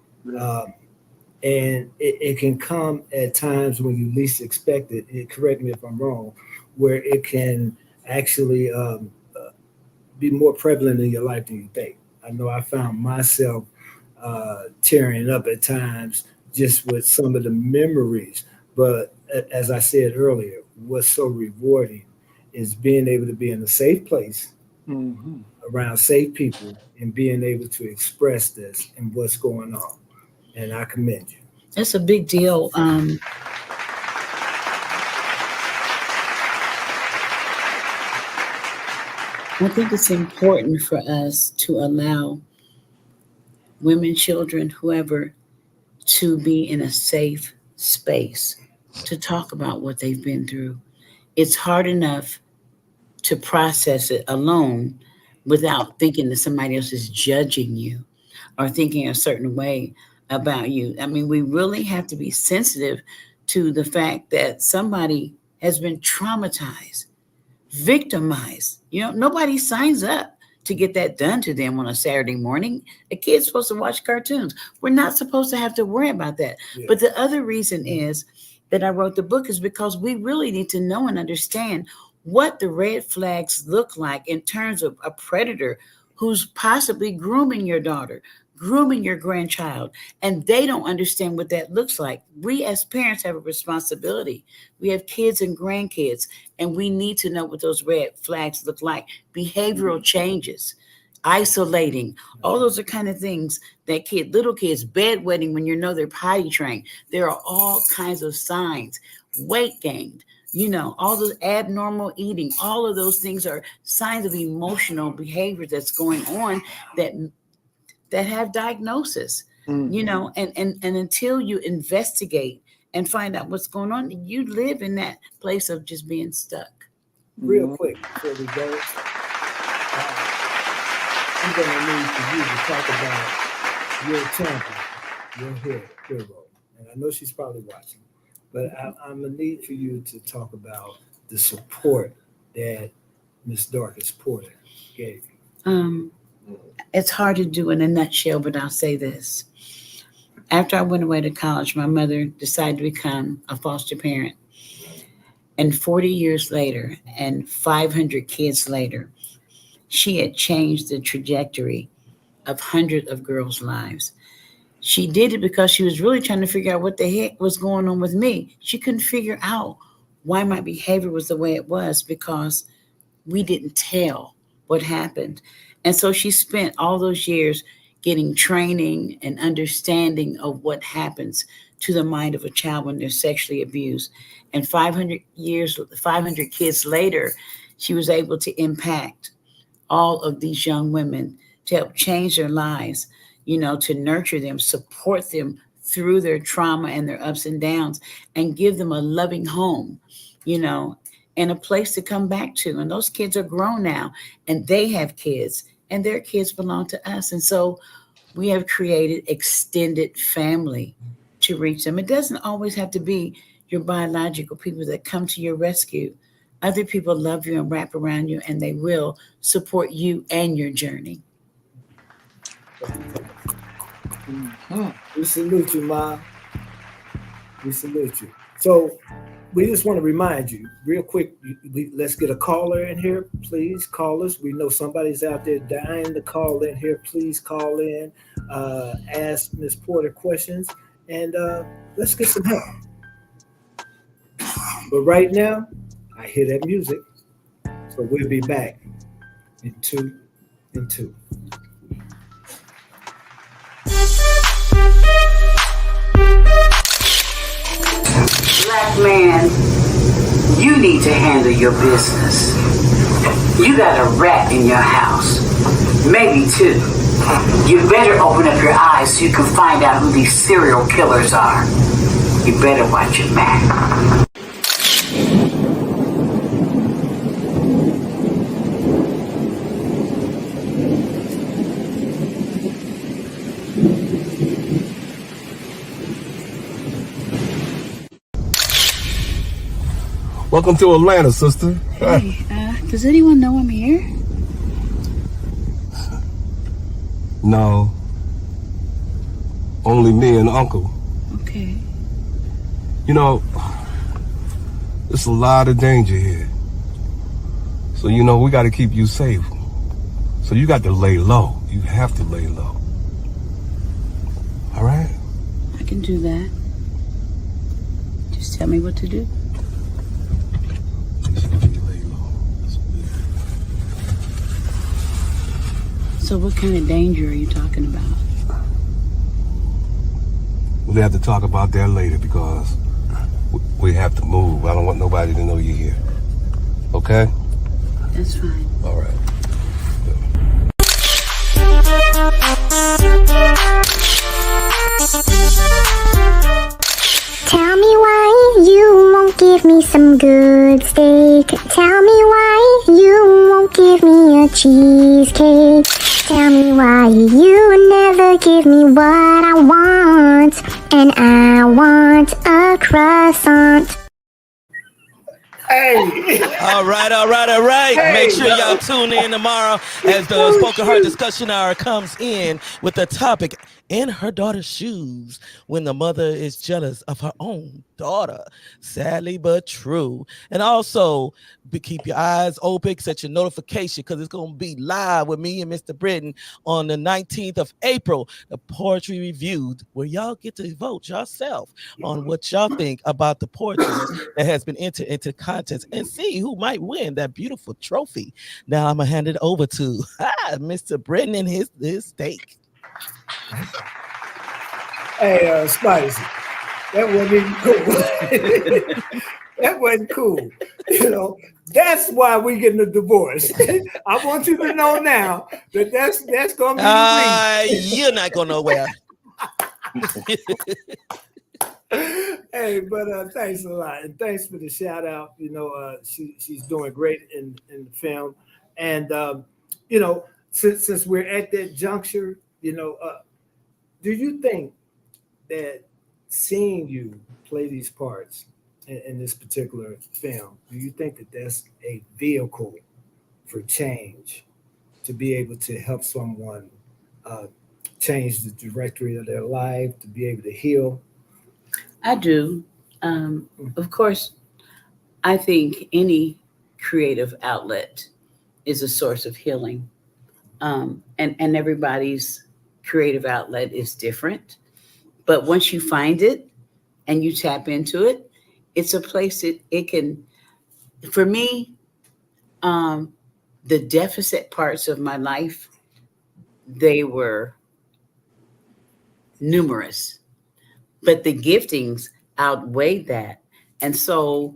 And it can come at times when you least expect it. Correct me if I'm wrong, where it can actually be more prevalent in your life than you think. I know I found myself tearing up at times just with some of the memories. But as I said earlier, what's so rewarding is being able to be in a safe place around safe people and being able to express this and what's going on. And I commend you. That's a big deal. I think it's important for us to allow women, children, whoever, to be in a safe space to talk about what they've been through. It's hard enough to process it alone without thinking that somebody else is judging you or thinking a certain way about you. I mean, we really have to be sensitive to the fact that somebody has been traumatized, victimized. Nobody signs up to get that done to them on a Saturday morning. A kid's supposed to watch cartoons. We're not supposed to have to worry about that. Yeah. But the other reason is that I wrote the book is because we really need to know and understand what the red flags look like in terms of a predator who's possibly grooming your daughter, grooming your grandchild, and they don't understand what that looks like. We as parents have a responsibility. We have kids and grandkids, and we need to know what those red flags look like. Behavioral changes, isolating, all those are kind of things that little kids, bedwetting when they're potty trained. There are all kinds of signs, weight gain, all those abnormal eating, all of those things are signs of emotional behavior that's going on that have diagnosis, and until you investigate and find out what's going on, you live in that place of just being stuck. Real quick before we go, I'm going to need for you to talk about your champion, your hero. And I know she's probably watching, but I'm going to need for you to talk about the support that Miss Dorcas Porter gave you. It's hard to do in a nutshell, but I'll say this. After I went away to college, my mother decided to become a foster parent. And 40 years later, and 500 kids later, she had changed the trajectory of hundreds of girls' lives. She did it because she was really trying to figure out what the heck was going on with me. She couldn't figure out why my behavior was the way it was because we didn't tell what happened. And so she spent all those years getting training and understanding of what happens to the mind of a child when they're sexually abused. And 500 kids later, she was able to impact all of these young women to help change their lives, to nurture them, support them through their trauma and their ups and downs, and give them a loving home, and a place to come back to. And those kids are grown now, and they have kids, and their kids belong to us. And so we have created extended family to reach them. It doesn't always have to be your biological people that come to your rescue. Other people love you and wrap around you, and they will support you and your journey. We salute you, Ma. We salute you. So we just want to remind you real quick, let's get a caller in here. Please call us. We know somebody's out there dying to call in here. Please call in, ask Ms. Porter questions, and let's get some help. But right now, I hear that music. So we'll be back in 2 and 2. Black man, you need to handle your business. You got a rat in your house, maybe two. You better open up your eyes so you can find out who these serial killers are. You better watch your back. Welcome to Atlanta, sister. Hey, does anyone know I'm here? No. Only me and Uncle. Okay. You know, there's a lot of danger here. So, you know, we got to keep you safe. So you got to lay low. You have to lay low. All right? I can do that. Just tell me what to do. So what kind of danger are you talking about? We'll have to talk about that later because we have to move. I don't want nobody to know you're here. Okay? That's fine. All right. Tell me why you won't give me some good steak. Tell me why you won't give me a cheesecake. Tell me why you never give me what I want. And I want a croissant. Hey. All right. Hey. Make sure y'all tune in tomorrow as the Spoken Heart Discussion Hour comes in with the topic in her daughter's shoes when the mother is jealous of her own daughter. Sadly but true. And also keep your eyes open, set your notification because it's going to be live with me and Mr. Britton on the 19th of April, the poetry review, where y'all get to vote yourself on what y'all think about the poetry that has been entered into contest and see who might win that beautiful trophy. Now I'm gonna hand it over to Mr. Britton and his steak. Hey, Spicy, that wasn't even cool. That wasn't cool. You know, that's why we getting a divorce. I want you to know now that that's gonna be the reason. You're not going nowhere. Hey, but thanks a lot, and thanks for the shout out. You know, she's doing great in the film, and you know, since we're at that juncture, you know, do you think that seeing you play these parts in this particular film, do you think that that's a vehicle for change to be able to help someone change the trajectory of their life, to be able to heal? I do. Of course, I think any creative outlet is a source of healing. And everybody's creative outlet is different. But once you find it and you tap into it, it's a place that it can, for me, the deficit parts of my life, they were numerous, but the giftings outweighed that. And so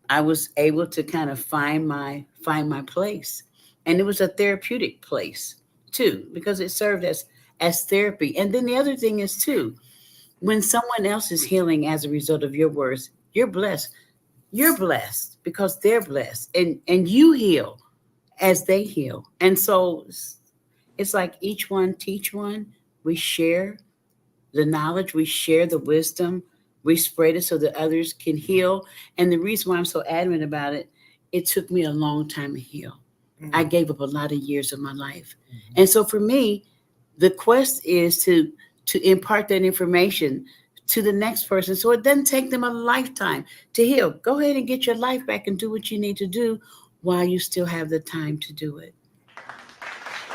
I was able to kind of find my place. And it was a therapeutic place too, because it served as therapy. And then the other thing is too, when someone else is healing as a result of your words, you're blessed. You're blessed because they're blessed, and you heal as they heal. And so it's like each one teach one. We share the knowledge, we share the wisdom, we spread it so that others can heal. And the reason why I'm so adamant about it, it took me a long time to heal. Mm-hmm. I gave up a lot of years of my life. Mm-hmm. And so for me, the quest is to impart that information to the next person so it doesn't take them a lifetime to heal. Go ahead and get your life back and do what you need to do while you still have the time to do it.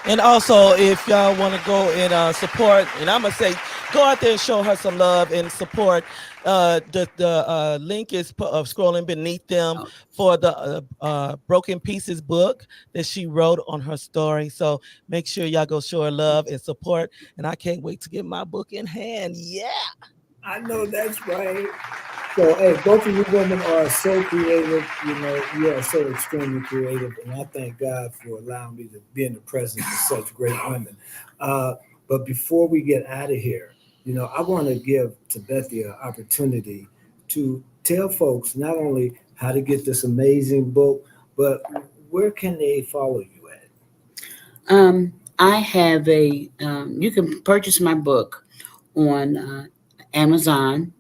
And also, if y'all want to go and support, and I'm going to say, go out there and show her some love and support. The link is scrolling beneath them for the Broken Pieces book that she wrote on her story. So make sure y'all go show her love and support. And I can't wait to get my book in hand. Yeah. I know that's right. So, hey, both of you women are so creative. You know, you are so extremely creative. And I thank God for allowing me to be in the presence of such great women. But before we get out of here, you know, I want to give Tabathia an opportunity to tell folks not only how to get this amazing book, but where can they follow you at? I have you can purchase my book on Amazon.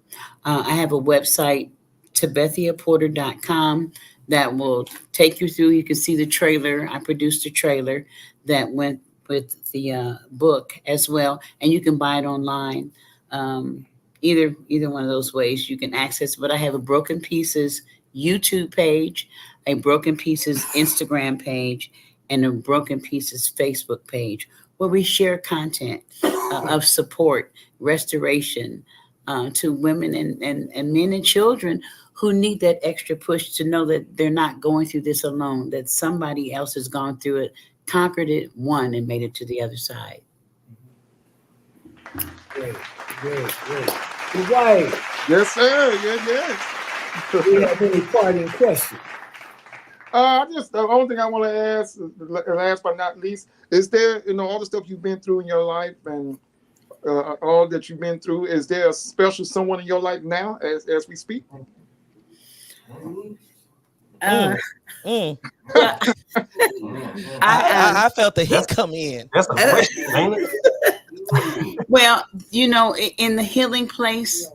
I have a website, TabathiaPorter.com that will take you through. You can see the trailer. I produced a trailer that went with the book as well, and you can buy it online. Either one of those ways you can access. But I have a Broken Pieces YouTube page, a Broken Pieces Instagram page, and a Broken Pieces Facebook page where we share content of support, restoration to women and men and children who need that extra push to know that they're not going through this alone, that somebody else has gone through it, conquered it, won, and made it to the other side. Great. Right. Yes, sir. Yes. Do you have any parting questions? Just the only thing I want to ask, last but not least, is there, all the stuff you've been through in your life and all that you've been through, is there a special someone in your life now as we speak? I felt the heat come in. That's a question, ain't it? Well, in the healing place,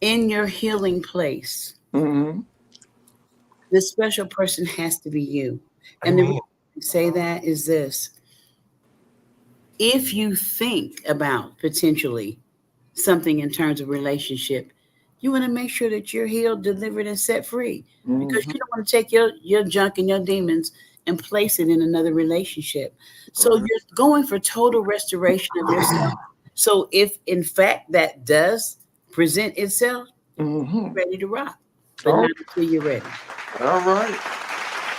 in your healing place, the special person has to be you. And the reason I say that is this. If you think about potentially something in terms of relationship, you want to make sure that you're healed, delivered, and set free. Because you don't want to take your junk and your demons and place it in another relationship. So you're going for total restoration of yourself. So if in fact that does present itself, you're ready to rock. But not until you're ready. All right.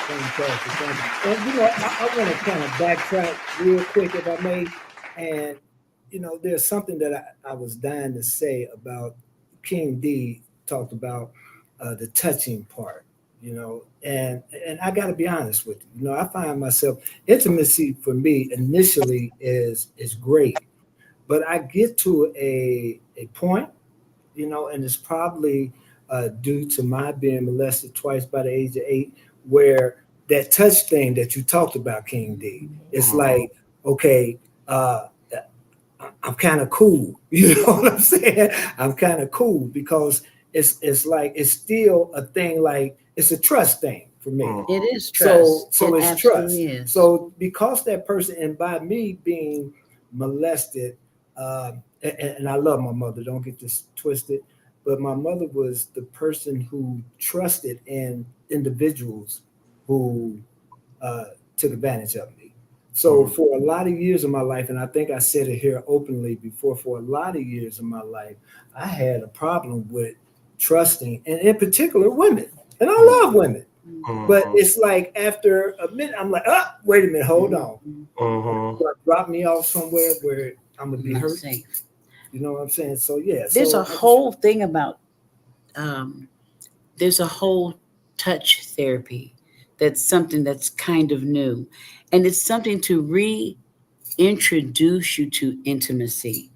Fantastic. And I want to kind of backtrack real quick, if I may. And there's something that I was dying to say about King D. Talked about the touching part. And I got to be honest with you. I find myself, intimacy for me initially is great, but I get to a point, and it's probably due to my being molested twice by the age of 8, where that touch thing that you talked about, King D, it's like, okay, I'm kind of cool. You know what I'm saying? I'm kind of cool because it's like, it's still a thing, like it's a trust thing for me. It is trust. So it it's trust. Is. So because that person, and by me being molested, and I love my mother, don't get this twisted, but my mother was the person who trusted in individuals who took advantage of me. So for a lot of years of my life, and I think I said it here openly before, for a lot of years of my life, I had a problem with trusting, and in particular women. And I love women. But it's like after a minute, I'm like, wait a minute, hold on. Drop me off somewhere where I'm going to be hurt. Safe. You know what I'm saying? So, yeah. There's a whole thing about, there's a whole touch therapy. That's something that's kind of new. And it's something to reintroduce you to intimacy.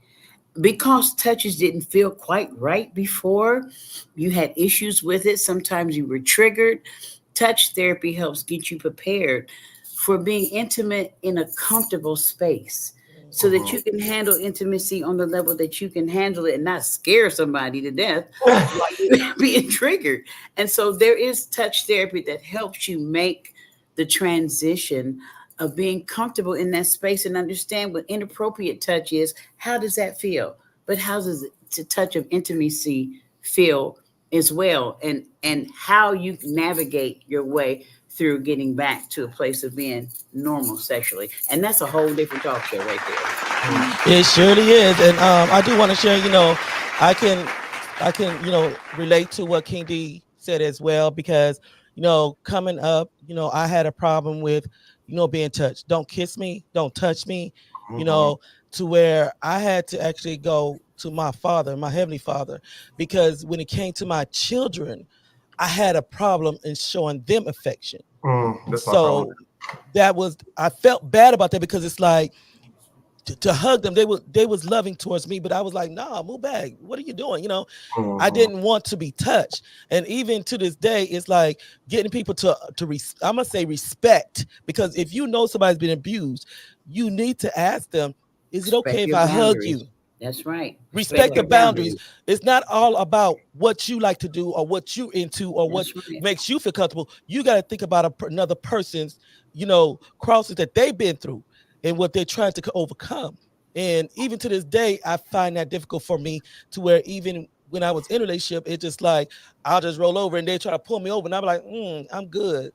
Because touches didn't feel quite right before, you had issues with it. Sometimes you were triggered. Touch therapy helps get you prepared for being intimate in a comfortable space so that you can handle intimacy on the level that you can handle it and not scare somebody to death while you're being triggered. And so there is touch therapy that helps you make the transition of being comfortable in that space and understand what inappropriate touch is. How does that feel? But how does the touch of intimacy feel as well? And how you navigate your way through getting back to a place of being normal sexually. And that's a whole different talk show right there. It surely is. And I do want to share, I can, relate to what King D said as well, because, coming up, I had a problem with, being touched. Don't kiss me, don't touch me, to where I had to actually go to my father, my heavenly father, because when it came to my children, I had a problem in showing them affection. So I felt bad about that, because it's like to hug them, they was loving towards me, but I was like, nah, move back. What are you doing? I didn't want to be touched. And even to this day, it's like getting people to I'm gonna say respect, because if you know somebody's been abused, you need to ask them, is it okay if I hug you? That's right. Respect the boundaries. It's not all about what you like to do or what you're into or what makes you feel comfortable. You got to think about another person's, crosses that they've been through and what they're trying to overcome. And even to this day, I find that difficult for me, to where even when I was in a relationship, it's just like I'll just roll over and they try to pull me over, and I'm like, I'm good,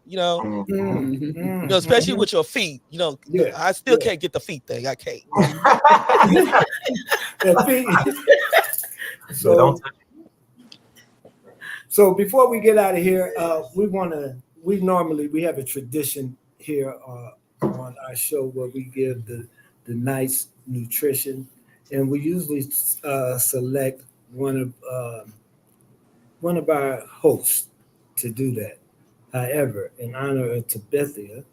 especially with your feet. I still can't get the feet thing. I can't. So before we get out of here, we have a tradition here on our show where we give the nice nutrition, and we usually select one of our hosts to do that. However, in honor of Tabathia,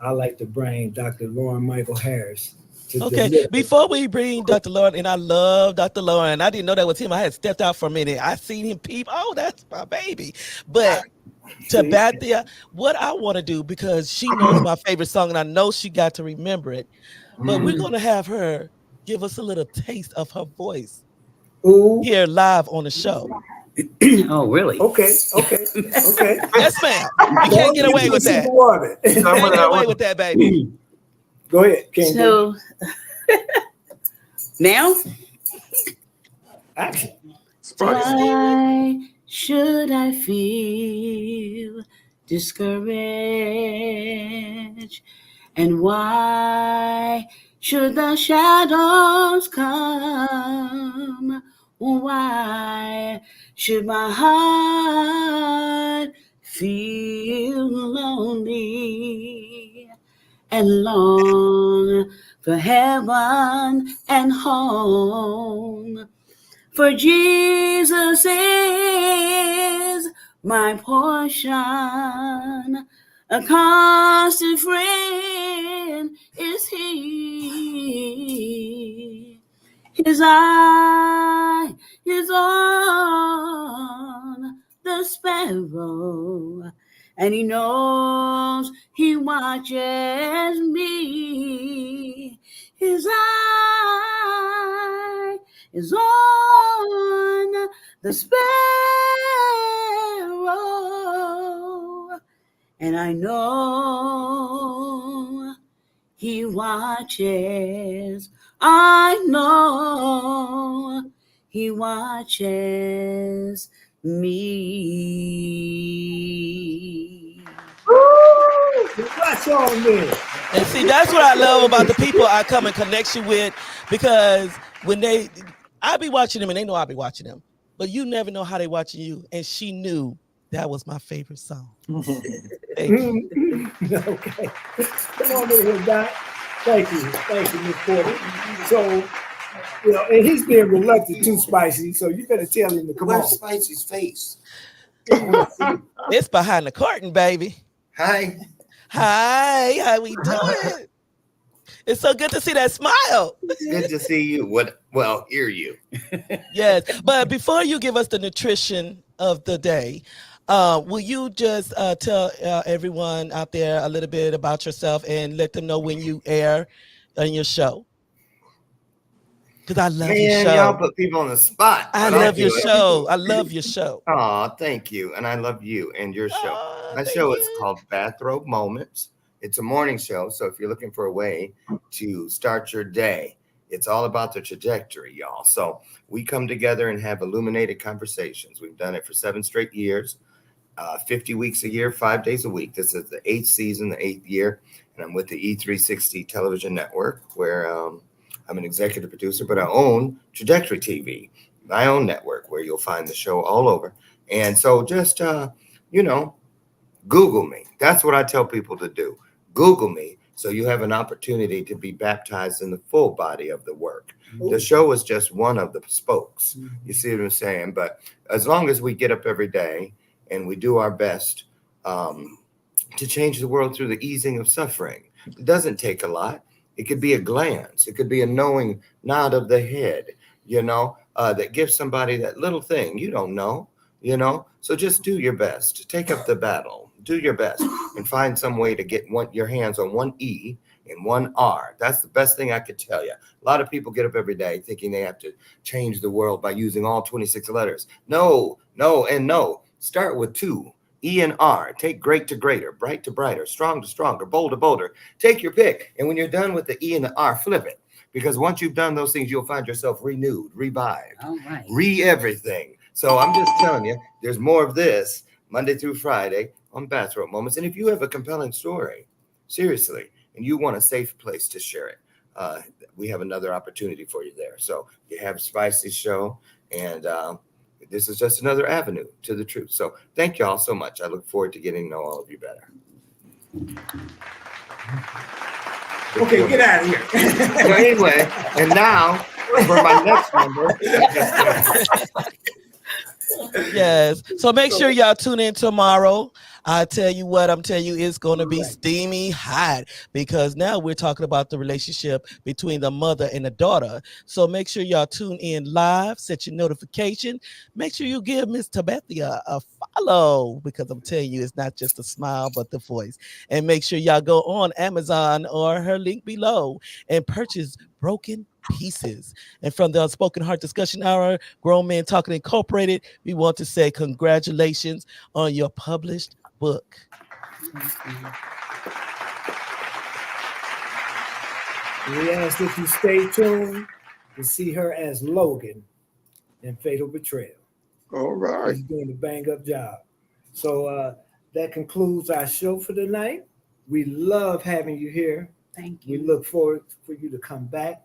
I like to bring Dr. Lauren Michael Harris. Okay, before we bring Dr. Lauren, and I love Dr. Lauren, I didn't know that was him. I had stepped out for a minute. I seen him peep. Oh, that's my baby. But Tabathia, what I want to do, because she knows my favorite song, and I know she got to remember it, but we're going to have her give us a little taste of her voice here live on the show. Oh, really? Okay. Yes, ma'am. You can't get away with that. You can't get away with that, baby. Go ahead. So now, action. Why should I feel discouraged? And why should the shadows come? Why should my heart feel lonely and long for heaven and home? For Jesus is my portion, a constant friend is He. His eye is on the sparrow, and He knows He watches me. His eye is on the sparrow, and I know He watches. I know He watches me. Watch on me. And see, that's what I love about the people I come in connection with, because when I be watching them and they know I be watching them, but you never know how they watching you. And she knew that was my favorite song. Thank you. Okay. Come on in here, Doc. Thank you, Miss Porter. So, and he's being reluctant to Spicy, so you better tell him to come on. Where's Spicy's face? It's behind the curtain, baby. Hi. Hi, how we doing? It's so good to see that smile. It's good to see you. Hear you. Yes, but before you give us the nutrition of the day, will you just tell everyone out there a little bit about yourself and let them know when you air on your show? Because I love your show. Y'all put people on the spot. I love your show. I love your show. Oh, thank you. And I love you and your show. My show is called Bathrobe Moments. It's a morning show. So if you're looking for a way to start your day, it's all about the trajectory, y'all. So we come together and have illuminated conversations. We've done it for 7 straight years, 50 weeks a year, 5 days a week. This is the 8th season, the 8th year. And I'm with the E360 television network, where I'm an executive producer, but I own Trajectory TV, my own network, where you'll find the show all over. And so just, Google me. That's what I tell people to do. Google me, so you have an opportunity to be baptized in the full body of the work. The show is just one of the spokes. You see what I'm saying? But as long as we get up every day and we do our best to change the world through the easing of suffering, it doesn't take a lot. It could be a glance. It could be a knowing nod of the head, that gives somebody that little thing you don't know, So just do your best. Take up the battle. Do your best and find some way to get your hands on one E and one R. That's the best thing I could tell you. A lot of people get up every day thinking they have to change the world by using all 26 letters. No, no, and no. Start with 2. E and R. Take great to greater, bright to brighter, strong to stronger, bold to bolder. Take your pick. And when you're done with the E and the R, flip it. Because once you've done those things, you'll find yourself renewed, revived, re-everything. So I'm just telling you, there's more of this Monday through Friday on Bathrobe Moments. And if you have a compelling story, seriously, and you want a safe place to share it, we have another opportunity for you there. So you have Spicy's show, and this is just another avenue to the truth. So thank y'all so much. I look forward to getting to know all of you better. Okay, get out of here. So anyway, and now for my next number. Yes. So make sure y'all tune in tomorrow. I tell you what, I'm telling you, it's going to be steamy hot, because now we're talking about the relationship between the mother and the daughter. So make sure y'all tune in live, set your notification. Make sure you give Miss Tabathia a follow, because I'm telling you, it's not just a smile, but the voice. And make sure y'all go on Amazon or her link below and purchase Broken Pieces. And from the Unspoken Heart Discussion Hour, Grown Men Talking Incorporated, we want to say congratulations on your published book. We ask that you stay tuned to see her as Logan in Fatal Betrayal. All right. She's doing a bang-up job. So that concludes our show for tonight. We love having you here. Thank you. We look forward for you to come back.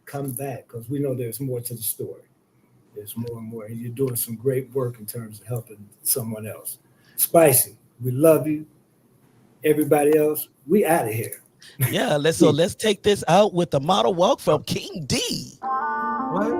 Come back, because we know there's more to the story. There's more and more, and you're doing some great work in terms of helping someone else. Spicy, we love you. Everybody else, we out of here. Yeah, let's take this out with the model walk from King D. What?